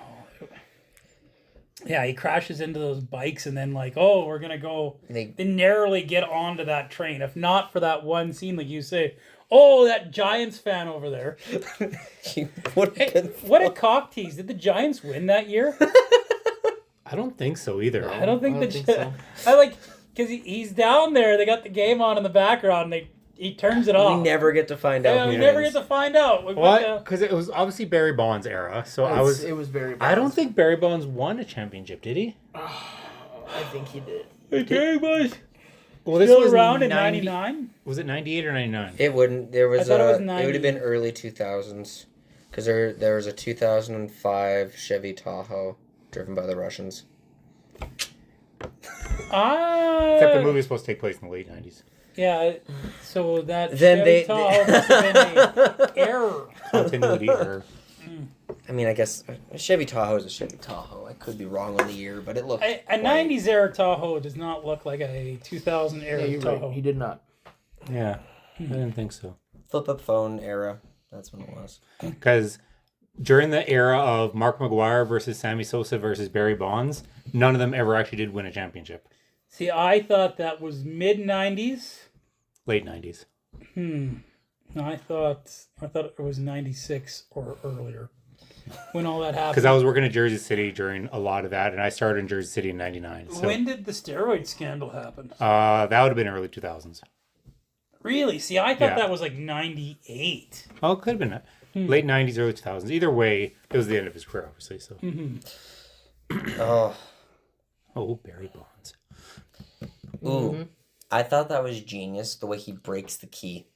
Yeah, he crashes into those bikes and then like, oh, we're gonna go. They narrowly get onto that train. If not for that one scene, like you say, oh, that Giants fan over there. He would have Hey, been what a cock tease! Did the Giants win that year? I don't think so either. I don't think think the. so. I like because he's down there. They got the game on in the background. And he turns it off. We never get to find out. Yeah, who we never wins. get to find out. What? Because it was obviously Barry Bonds' era. So it was very bad. I don't think Barry Bonds won a championship, did he? I think he did. Barry Bonds Well, this still was around in 90 '99. Was it 98 or 99? It wouldn't. There was thought it was it 90. would have been early 2000s, because there was a 2005 Chevy Tahoe driven by the Russians. Except the movie was supposed to take place in the late 90s. Yeah, so that Then Chevy they- Tahoe must have been an error. Continuity error. I mean, I guess a Chevy Tahoe is a Chevy Tahoe. I could be wrong on the year, but it looked A white. 90s era Tahoe does not look like a 2000 Yeah, era you're Tahoe. right. He did not. Yeah, I didn't think so. Flip up phone era. That's when it was. Because during the era of Mark McGuire versus Sammy Sosa versus Barry Bonds, none of them ever actually did win a championship. See, I thought that was mid 90s. Late 90s. No, I thought it was 96 or earlier when all that happened. Because I was working at Jersey City during a lot of that, and I started in Jersey City in 99. So When did the steroid scandal happen? that would have been early 2000s. Really? See, I thought Yeah. that was like 98. Oh, it could have been late 90s, early 2000s. Either way, it was the end of his career, obviously. So. Oh, Oh, Barry Bonds. ooh! I thought that was genius. The way he breaks the key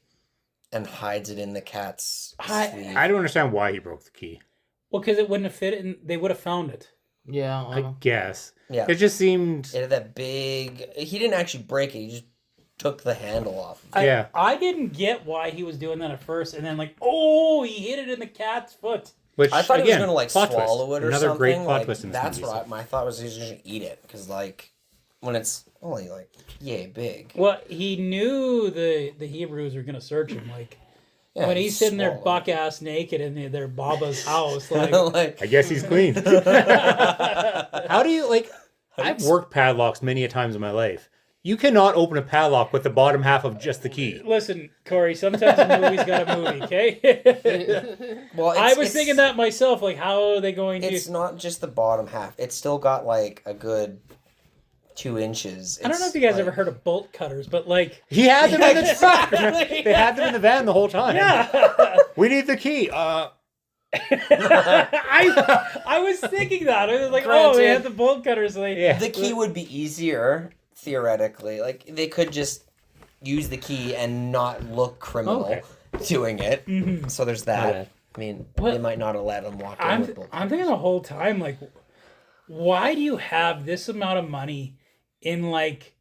and hides it in the cat's sleeve. I don't understand why he broke the key. Well, because it wouldn't have fit and they would have found it. Yeah, I guess. Yeah. It just seemed. It had that big. He didn't actually break it. He just took the handle off. Yeah. I didn't get why he was doing that at first, and then like, oh, he hit it in the cat's foot. Which, I thought he was again, going to like plot swallow twist. it or Another something. great plot like, twist in this that's movie. what my thought was. He was going to eat it because like when it's only like yay big. Well, he knew the Hebrews were gonna search him. Like Yeah, when he he's sitting there swallowed buck ass naked in their Baba's house, like, it. Like, I guess he's clean. How do you, like, I've worked padlocks many a times in my life. You cannot open a padlock with the bottom half of just the key. listen, Corey. Sometimes a movie's got a movie. Okay. well, I was thinking that myself. Like, how are they going to? It's not just the bottom half. It's still got like a good 2 inches. I don't know if you guys ever heard of bolt cutters, but like, He had them in the Exactly. They had them in the van the whole time. yeah. We need the key. I was thinking that. I was like, oh, they Granted. had the bolt cutters. Like, Yeah. The key would be easier theoretically. Like they could just use the key and not look criminal Okay. doing it. Mm-hmm. So there's that. Okay. I mean, What- they might not have let him walk in with both. I'm thinking the whole time, like, why do you have this amount of money in like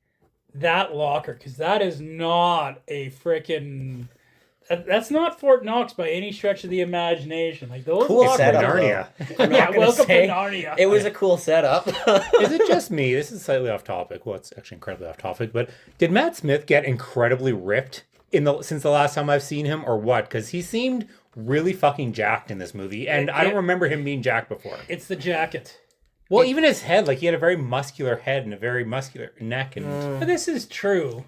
that locker? Because that is not a freaking. That's not Fort Knox by any stretch of the imagination. Like those Cool lockers. setup, Narnia. I'm Yeah, not gonna welcome say to Narnia. it was a cool setup. Is it just me? This is slightly off topic. Well, it's actually incredibly off topic. But did Matt Smith get incredibly ripped since the last time I've seen him, or what? Because he seemed really fucking jacked in this movie, and I don't remember him being jacked before. It's the jacket. Well, even his head, like he had a very muscular head and a very muscular neck, and But this is true.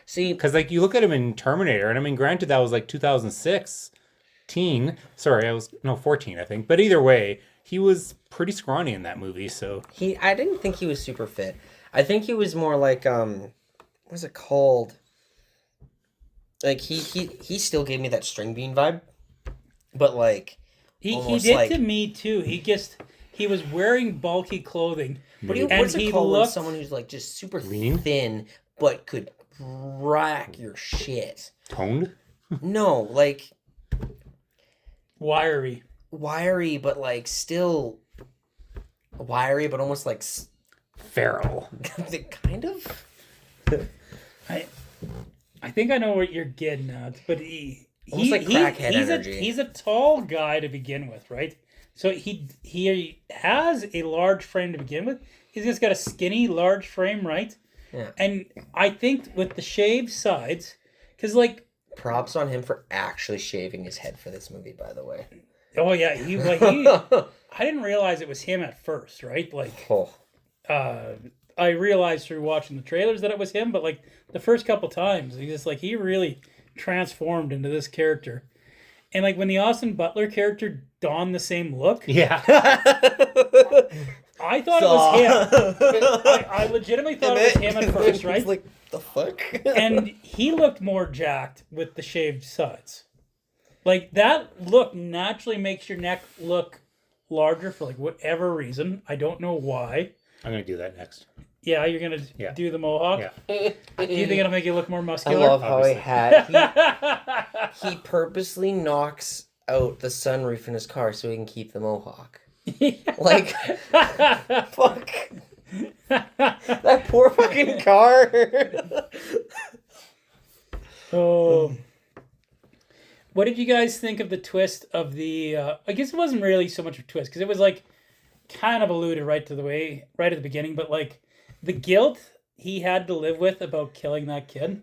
See, because like you look at him in Terminator, and I mean, granted that was like 2006, Sorry, I was 14, I think. But either way, he was pretty scrawny in that movie. So I didn't think he was super fit. I think he was more like what's it called? Like he still gave me that string bean vibe, but like He almost did like, to me too. He was wearing bulky clothing. What And what's it he called when looked- someone who's like just super Lean? thin but could rack your shit? toned. No, like Wiry. wiry, but like still wiry, but almost like Feral. kind of. I think I know what you're getting at, but Almost like crackhead he's energy. He's a tall guy to begin with, right? So he has a large frame to begin with. He's just got a skinny, large frame, right? Yeah. And I think with the shaved sides, because like, Props on him for actually shaving his head for this movie, by the way. oh yeah, he I didn't realize it was him at first, right? Like, Oh. I realized through watching the trailers that it was him, but like the first couple times, he really transformed into this character. And like when the Austin Butler character donned the same look, Yeah. I thought it was him. I legitimately thought it was him at first, right? He's like, the fuck? And he looked more jacked with the shaved sides. Like that look naturally makes your neck look larger for like whatever reason. I don't know why. I'm gonna do that next. Yeah, you're gonna Yeah. do the mohawk. Yeah. Do you think it'll make you look more I muscular? love how Obviously. he purposely knocks out the sunroof in his car so he can keep the mohawk. Like, fuck. That poor fucking car. Oh. What did you guys think of the twist of the? I guess it wasn't really so much of a twist because it was like kind of alluded right at the beginning, but like the guilt he had to live with about killing that kid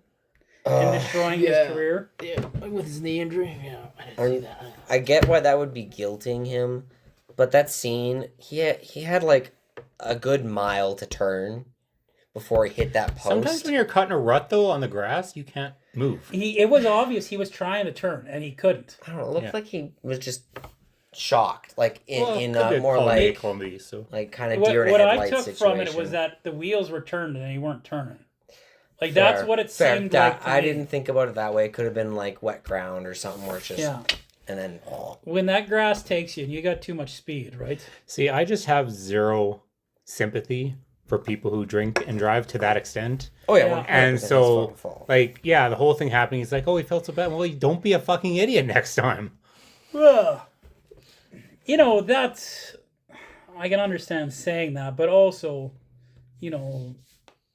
and destroying yeah. his career. Yeah, with his knee injury. Yeah, I didn't see that. I get why that would be guilting him, but that scene, he had like a good mile to turn before he hit that post. Sometimes when you're cutting a rut though on the grass, you can't move. It was obvious he was trying to turn and he couldn't. I don't know, it looked Yeah. like he was just shocked, like in Could be more Colombian, like Columbia, so. kind of What, deer in a what I headlight took situation. from it was that the wheels were turned and they weren't turning. Like Fair, that's what it fair. seemed That- like. To I me. didn't think about it that way. It could have been like wet ground or something where it's just Yeah. and then When that grass takes you and you got too much speed, right? See, I just have zero sympathy for people who drink and drive to that extent. oh yeah, Yeah. 100% And his so, fucking fault. like, yeah, the whole thing happening, he's like, oh, he felt so bad. Well, don't be a fucking idiot next time. Well, you know, that's... I can understand saying that, but also, you know,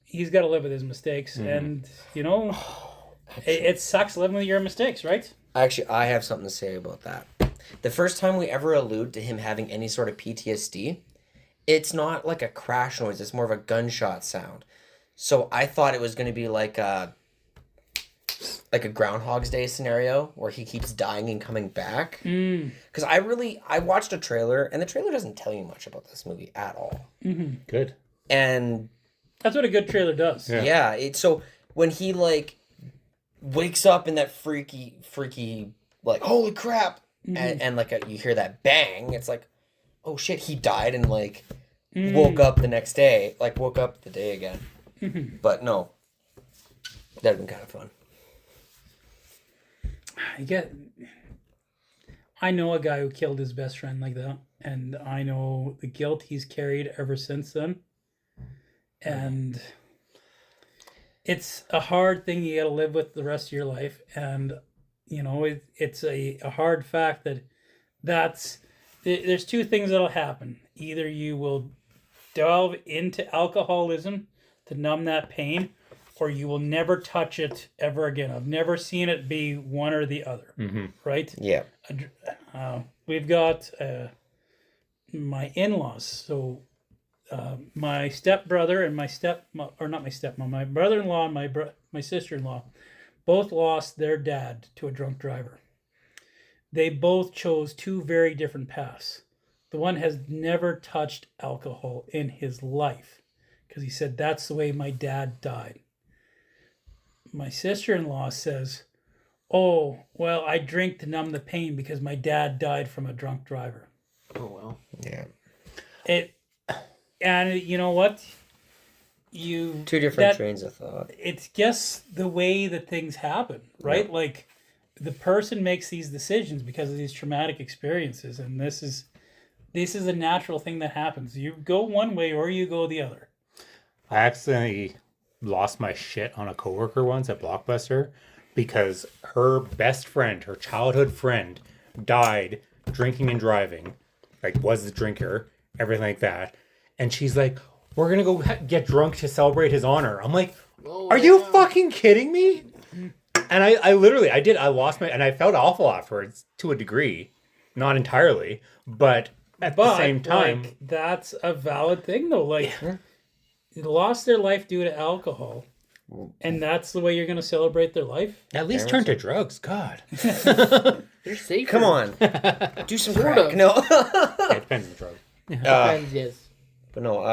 he's got to live with his mistakes, and you know, it sucks living with your mistakes, right? Actually, I have something to say about that. The first time we ever allude to him having any sort of PTSD, it's not like a crash noise. It's more of a gunshot sound. So I thought it was going to be like a Groundhog's Day scenario where he keeps dying and coming back. Because I watched a trailer, and the trailer doesn't tell you much about this movie at all. Good. And That's what a good trailer does. Yeah. so when he like wakes up in that freaky like holy crap, and like you hear that bang, it's like, oh shit, he died and like woke up the next day, like woke up the day again. But no, that'd been kind of fun. I know a guy who killed his best friend like that, and I know the guilt he's carried ever since then. And it's a hard thing you got to live with the rest of your life, and you know it's a hard fact there's two things that'll happen. Either you will delve into alcoholism to numb that pain, or you will never touch it ever again. I've never seen it be one or the other, right? Yeah. We've got my in-laws. So my stepbrother and my brother-in-law and my sister-in-law both lost their dad to a drunk driver. They both chose two very different paths. The one has never touched alcohol in his life because he said, that's the way my dad died. My sister-in-law says, oh, well, I drink to numb the pain because my dad died from a drunk driver. Oh, well. Yeah. And you know what? Two different trains of thought. It's just the way that things happen, right? Yeah. Like the person makes these decisions because of these traumatic experiences, and this is a natural thing that happens. You go one way or you go the other. I accidentally lost my shit on a coworker once at Blockbuster because her best friend, her childhood friend, died drinking and driving, like was the drinker, everything like that. And she's like, we're going to go get drunk to celebrate his honor. I'm like, are you fucking kidding me? And I literally lost my, and I felt awful afterwards to a degree, not entirely, but at the same time. Like, that's a valid thing though. Like, they lost their life due to alcohol. And that's the way you're going to celebrate their life? At least turn to drugs. God. They're safer. Come on. Do some crack. No. It depends on the drug. Depends, yes. But no,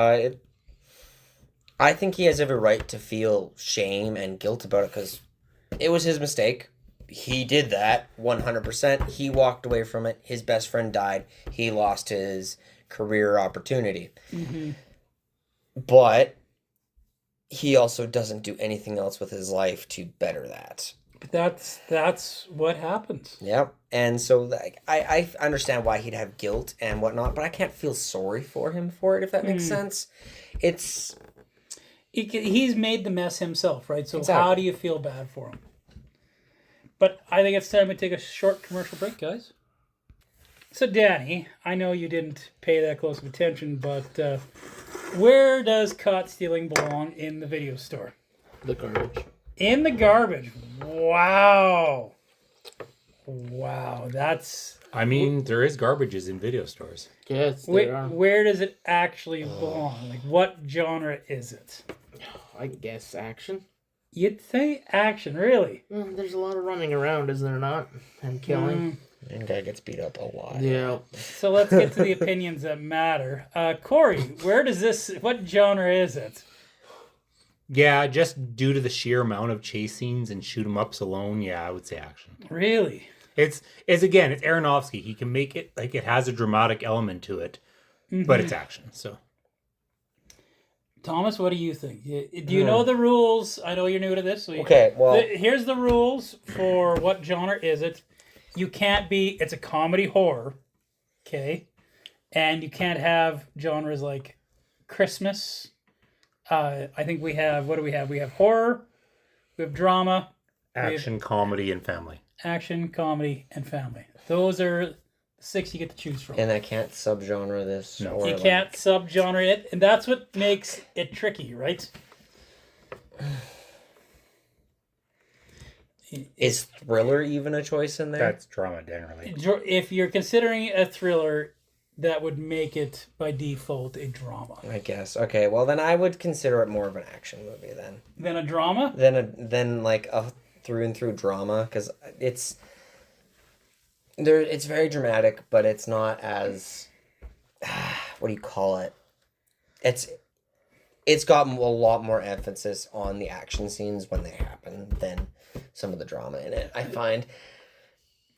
I think he has every right to feel shame and guilt about it because it was his mistake. He did that 100%. He walked away from it. His best friend died. He lost his career opportunity. But he also doesn't do anything else with his life to better that. But that's what happens. Yep. And so like, I understand why he'd have guilt and whatnot, but I can't feel sorry for him for it, if that makes sense. He's made the mess himself, right? So Exactly. how do you feel bad for him? But I think it's time we take a short commercial break, guys. So Danny, I know you didn't pay that close of attention, but where does caught stealing belong in the video store? The garbage. In the garbage. Wow. That's... I mean, there is garbages in video stores. Yes, they are. Where does it actually belong? Like, what genre is it? I guess action. You'd say action, really? Well, there's a lot of running around, is there not? And killing. And guy gets beat up a lot. Yeah. So let's get to the opinions that matter. Corey, what genre is it? Yeah, just due to the sheer amount of chase scenes and shoot 'em ups alone, yeah, I would say action. Really? It's Aronofsky. He can make it like it has a dramatic element to it, but it's action. So, Thomas, what do you think? Do you know the rules? I know you're new to this. So Okay, well... here's the rules for what genre is it. You can't be... It's a comedy horror, okay? And you can't have genres like Christmas. I think we have... What do we have? We have horror. We have drama. action, comedy, and family. Action, comedy, and family. Those are 6 you get to choose from. And I can't subgenre this. No. Or You can't subgenre it, and that's what makes it tricky, right? Is thriller even a choice in there? That's drama generally. If you're considering a thriller, that would make it by default a drama. I guess. Okay, well then I would consider it more of an action movie then. Then a drama? Then like a through and through drama, because it's very dramatic, but it's not as what do you call it? It's got a lot more emphasis on the action scenes when they happen than some of the drama in it. I find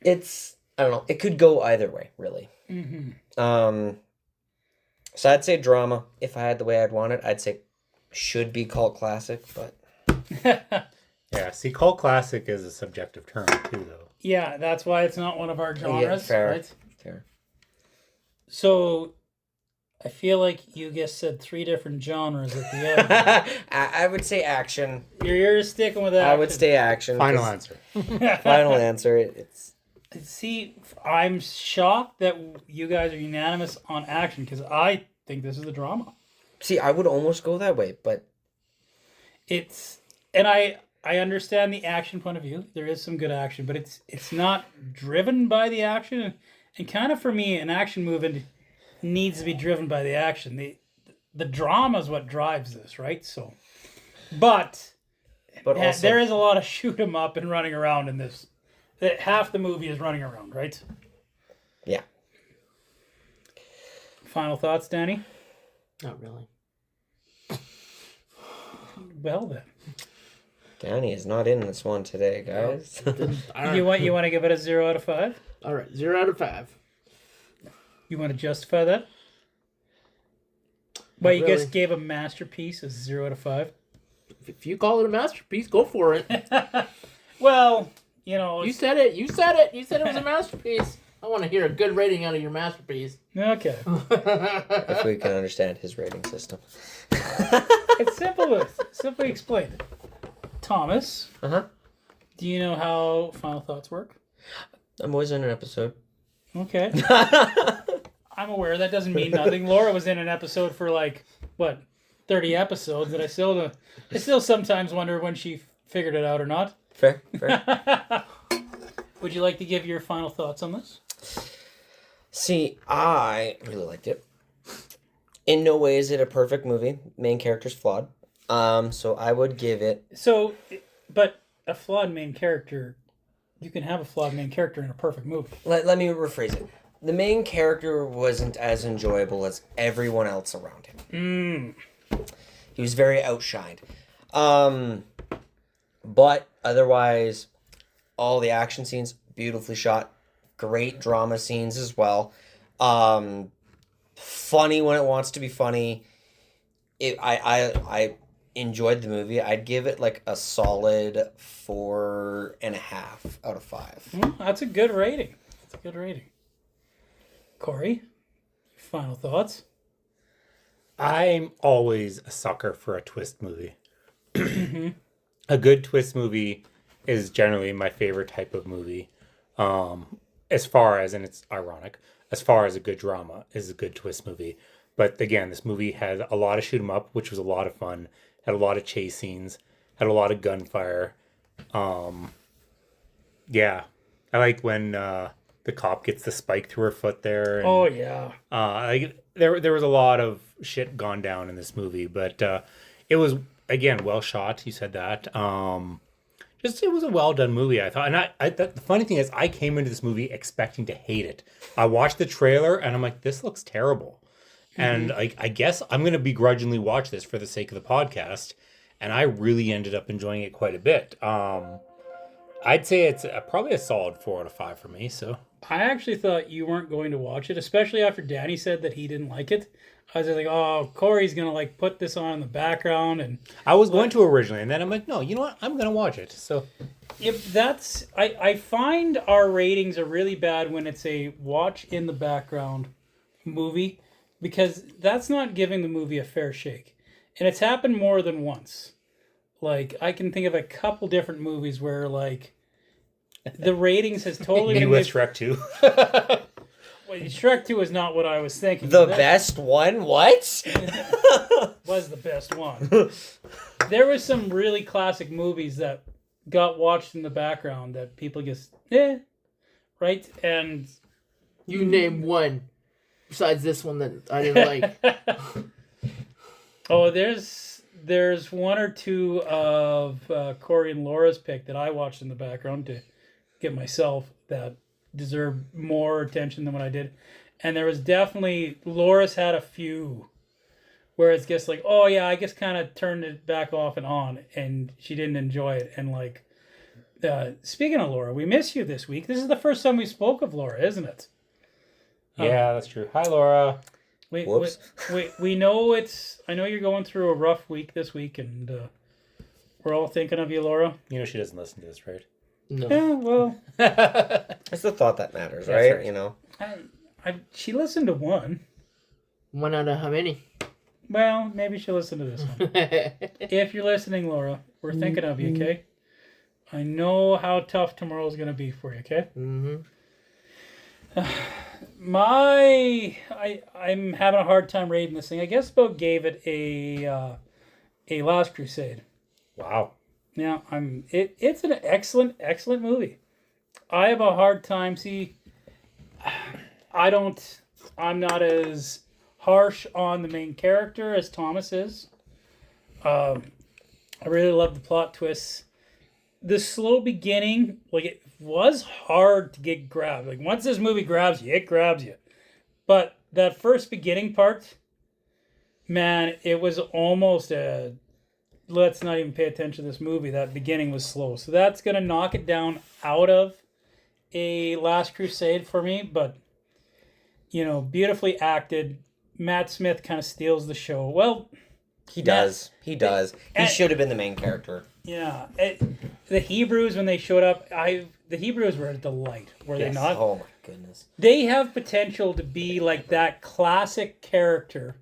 I don't know, it could go either way, really. Mm-hmm. So I'd say drama. If I had the way I'd want it, I'd say should be cult classic, but Yeah, see, cult classic is a subjective term too, though. Yeah, that's why it's not one of our genres, fair. right? Fair. So, I feel like you just said 3 different genres at the end. I would say action. You're sticking with that. I would say action. Final 'cause- answer. Final answer. It's See, I'm shocked that you guys are unanimous on action because I think this is a drama. see, I would almost go that way, but And I understand the action point of view. There is some good action, but it's not driven by the action. And kind of for me, an action movie needs to be driven by the action. The drama is what drives this, right? So, but also there is a lot of shoot 'em up and running around in this. Half the movie is running around, right? yeah. Final thoughts, Danny? Not really. Well then, Danny is not in this one today, guys. you want to give it a 0 out of 5? All right, 0 out of 5. You want to justify that? Well, you really. just gave a masterpiece a 0 out of 5. If you call it a masterpiece, go for it. Well, you know, You said it. You said it. You said it was a masterpiece. I want to hear a good rating out of your masterpiece. okay. If we can understand his rating system. It's simple. Simply explained. Thomas, Uh-huh. do you know how final thoughts work? I'm always in an episode. Okay. I'm aware that doesn't mean nothing. Laura was in an episode for 30 episodes, and I still sometimes wonder when she figured it out or not. Fair. Would you like to give your final thoughts on this? See, I really liked it. In no way is it a perfect movie. Main character's flawed. So I would give it. So, but a flawed main character, you can have a flawed main character in a perfect movie. Let me rephrase it. The main character wasn't as enjoyable as everyone else around him. He was very outshined. But otherwise, all the action scenes, beautifully shot. Great drama scenes as well. Funny when it wants to be funny. I enjoyed the movie. I'd give it like a solid 4.5 out of 5. That's a good rating. Corey, final thoughts? I'm always a sucker for a twist movie. A good twist movie is generally my favorite type of movie. As far as, and it's ironic, as far as a good drama is a good twist movie. But again, this movie had a lot of shoot 'em up, which was a lot of fun. Had a lot of chase scenes. Had a lot of gunfire. Yeah, I like when the cop gets the spike through her foot there. And, Oh yeah. there was a lot of shit gone down in this movie, but it was again well shot. You said that. It was a well done movie, I thought. And the funny thing is, I came into this movie expecting to hate it. I watched the trailer and I'm like, this looks terrible. And I guess I'm going to begrudgingly watch this for the sake of the podcast. And I really ended up enjoying it quite a bit. I'd say it's probably a solid 4 out of 5 for me. So I actually thought you weren't going to watch it, especially after Danny said that he didn't like it. I was just like, oh, Corey's going to put this on in the background. And I was going to originally, and then I'm like, no, you know what? I'm going to watch it. So if that's, I find our ratings are really bad when it's a watch in the background movie, because that's not giving the movie a fair shake. And it's happened more than once. I can think of a couple different movies where, the ratings has totally me been... with Shrek 2. Wait, Shrek 2 is not what I was thinking. The That best one? What? was the best one. There was some really classic movies that got watched in the background that people just, right? And You name one besides this one that I didn't like. oh, there's one or two of Corey and Laura's pick that I watched in the background to get myself that deserved more attention than what I did. And there was definitely, Laura's had a few where it's just like, oh yeah, I just kind of turned it back off and on, and she didn't enjoy it. And like, speaking of Laura, we miss you this week. This is the first time we spoke of Laura, isn't it? Yeah, that's true. Hi, Laura. Whoops. We know I know you're going through a rough week this week, and we're all thinking of you, Laura. You know she doesn't listen to this, right? No. Yeah, well, It's the thought that matters, That's right? right. You know? she listened to one. One out of how many? Well, maybe she'll listen to this one. If you're listening, Laura, we're thinking of you, okay? I know how tough tomorrow's going to be for you, okay? Mm-hmm. I'm having a hard time rating this thing. I guess Bo gave it a Last Crusade. Wow. Yeah, it's an excellent movie. I have a hard time. I'm not as harsh on the main character as Thomas is. I really love the plot twists. The slow beginning, like, it was hard to get grabbed. Like, once this movie grabs you, it grabs you. But that first beginning part, man, it was almost a let's not even pay attention to this movie. That beginning was slow. So that's going to knock it down out of a Last Crusade for me. But, you know, beautifully acted. Matt Smith kind of steals the show. Well, He does. He should have been the main character. yeah. The Hebrews, when they showed up, the Hebrews were a delight, were they not? Oh my goodness. They have potential to be like that classic character.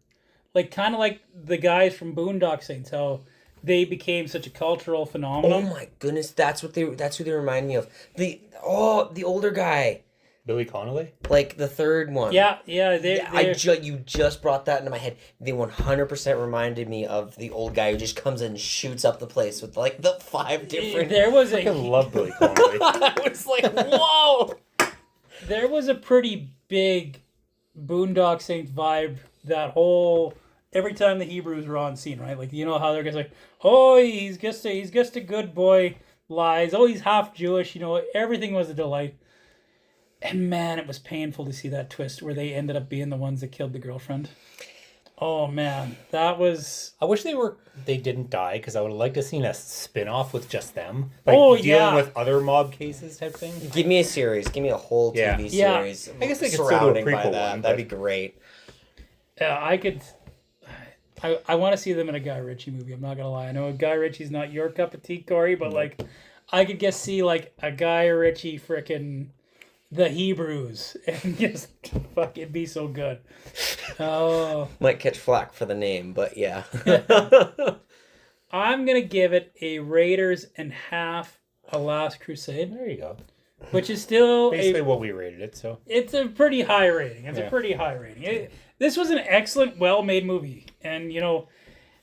Like, kind of like the guys from Boondock Saints, how they became such a cultural Oh phenomenon. my goodness, that's who they remind me of. The older guy. Billy Connolly? Like the third one. Yeah. You just brought that into my head. They 100% reminded me of the old guy who just comes in and shoots up the place with like the 5 different. There was I love Billy Connolly. I was like, whoa! there was a pretty big Boondock Saints vibe. That whole every time the Hebrews were on scene, right? Like, you know how they're just like, oh, he's just a good boy. Lies. Oh, he's half Jewish. You know, everything was a delight. And man, it was painful to see that twist where they ended up being the ones that killed the girlfriend. Oh man, that was. I wish they didn't die, because I would have liked to have seen a spin-off with just them. Like, Oh, dealing yeah. with other mob cases type thing. Give me a series. Give me a whole Yeah. TV Yeah. series. I guess they could still do a surrounding by prequel that. one, That'd but- be great. I could. I want to see them in a Guy Ritchie movie. I'm not gonna lie. I know Guy Ritchie's not your cup of tea, Corey, but like, I could just see like a Guy Ritchie frickin' The Hebrews, and just fuck, it'd be so good. Oh, Might catch flack for the name, but yeah. I'm gonna give it a Raiders and half a Last Crusade, There you go. which is still Basically what we rated it, so. it's a pretty high rating. It's a Yeah. pretty high rating. This was an excellent, well-made movie, and you know,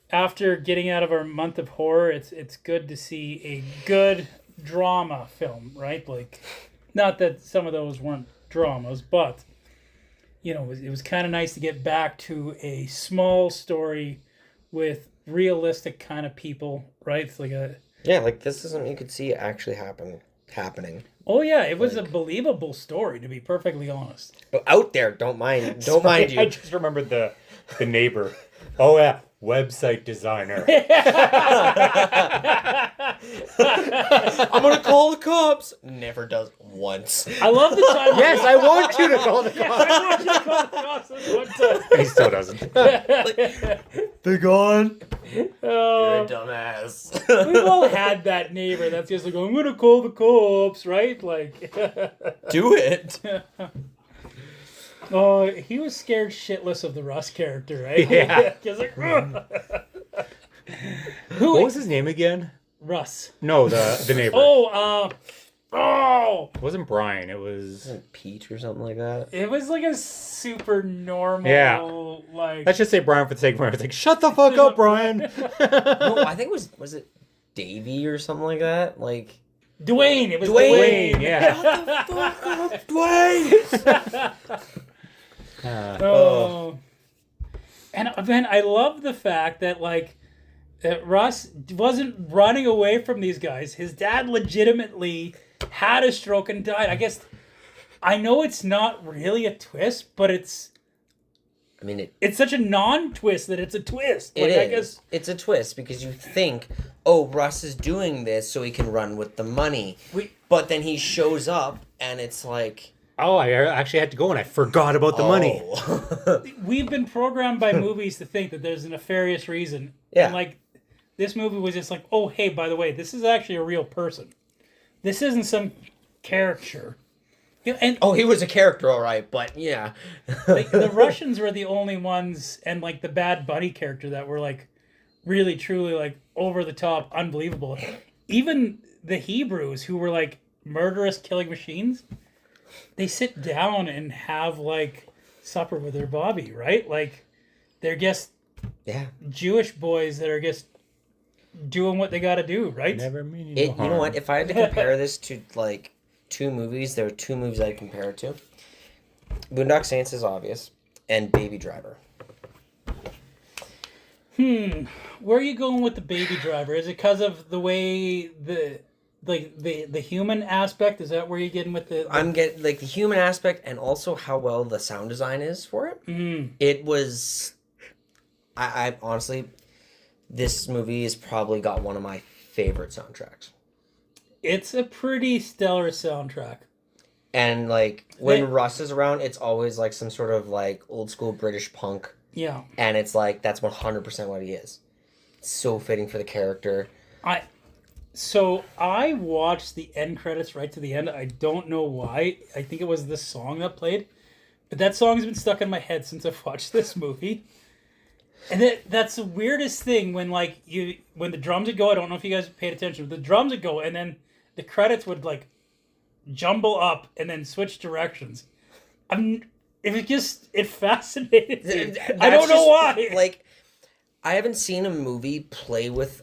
after getting out of our month of horror, it's good to see a good drama film, right? Like, not that some of those weren't dramas, but you know, it was kind of nice to get back to a small story with realistic kind of people, right? It's like a Yeah, like this is something you could see actually happening. oh yeah, it was a believable story, to be perfectly honest. But out there, don't mind Sorry, you. I just remembered the neighbor. Oh yeah, website designer. I'm gonna call the cops. Never does once. I love the time. Yes, I want you to call the cops. I want you to call the cops this one time. He still doesn't. They're gone. Oh, You're a dumbass. we've all had that neighbor that's just like, I'm gonna call the cops, right? Like, Do it. oh, he was scared shitless of the Russ character, right? Yeah. He was like, What was his name again? Russ. No, the neighbor. Oh, Oh, It wasn't Brian. It was. Isn't it Pete or something like that? it was like a super normal, Yeah. like. Let's just say Brian for the sake of it. It's like, shut the fuck up, Brian. No, I think it was it Davey or something like that? Like Dwayne. It was Dwayne. Dwayne. Yeah. Dwayne. Oh. And then I love the fact that like that Russ wasn't running away from these guys. His dad legitimately had a stroke and died. I guess I know it's not really a twist, but it's such a non-twist that it's a twist. Like, It is. I guess It's a twist because you think, oh, Russ is doing this so he can run with the money. But then he shows up and it's like, Oh, I actually had to go and I forgot about the money. oh. we've been programmed by movies to think that there's a nefarious reason. Yeah. And like this movie was just like, oh hey, by the way, this is actually a real person. This isn't some caricature. You know, and Oh, he was a character, all right, but yeah. like, the Russians were the only ones, and like the Bad Bunny character that were like really truly like over the top, unbelievable. Even the Hebrews, who were like murderous killing machines, they sit down and have like supper with their Bobby, right? Like they're just Yeah. Jewish boys that are just doing what they got to do, right? Never meaning You know what? If I had to compare this to like two movies, there are two movies I'd compare it to. Boondock Saints is obvious, and Baby Driver. Where are you going with the Baby Driver? Is it because of the way the human aspect? Is that where you're getting with the? I'm getting like the human aspect and also how well the sound design is for it. It was, I honestly, this movie has probably got one of my favorite soundtracks. It's a pretty stellar soundtrack. And like when Russ is around, it's always like some sort of like old school British punk. Yeah. And it's like that's 100% what he is. It's so fitting for the character. So I watched the end credits right to the end. I don't know why. I think it was this song that played. But that song's been stuck in my head since I've watched this movie. And that's the weirdest thing when when the drums would go, I don't know if you guys paid attention, but the drums would go and then the credits would like jumble up and then switch directions. It fascinated me. I don't know why. Like, I haven't seen a movie play with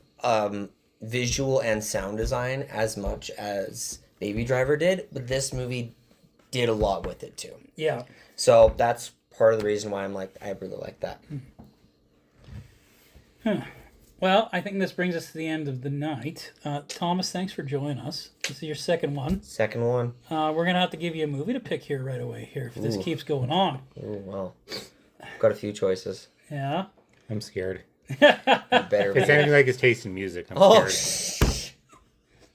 visual and sound design as much as Baby Driver did, but this movie did a lot with it too. Yeah. So that's part of the reason why I'm like, I really like that. Well, I think this brings us to the end of the night. Thomas, thanks for joining us. This is your second one. Second one. We're going to have to give you a movie to pick here right away here if this Ooh. keeps going on. Oh, well. Got a few choices. Yeah. I'm scared. You better If it's be. anything like his taste in music, I'm Oh, scared.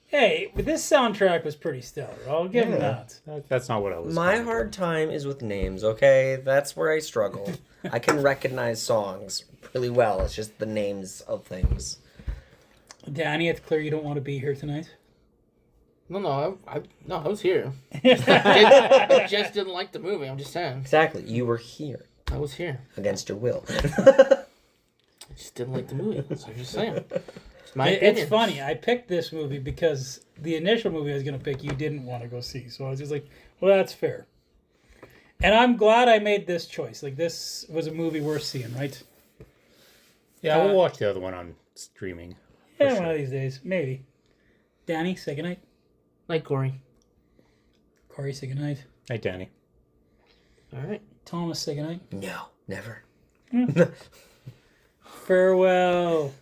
Hey, but this soundtrack was pretty stellar. I'll give him that. That's not what I was. my going for. hard time is with names, okay? That's where I struggle. I can recognize songs really well. It's just the names of things. Danny, it's clear you don't want to be here tonight. No, I was here. I just didn't like the movie. I'm just saying. Exactly. You were here I was here. against your will. I just didn't like the movie. So I'm just saying. It's my opinion. It's funny. I picked this movie because the initial movie I was going to pick you didn't want to go see. So I was just like, well, that's fair. And I'm glad I made this choice. Like, this was a movie worth seeing, right? Yeah, we'll watch the other one on streaming. Yeah, sure. one of these days. Maybe. Danny, say goodnight. Night, Corey. Corey, say goodnight. Hi, Danny. All right. Thomas, say goodnight. No, never. Farewell.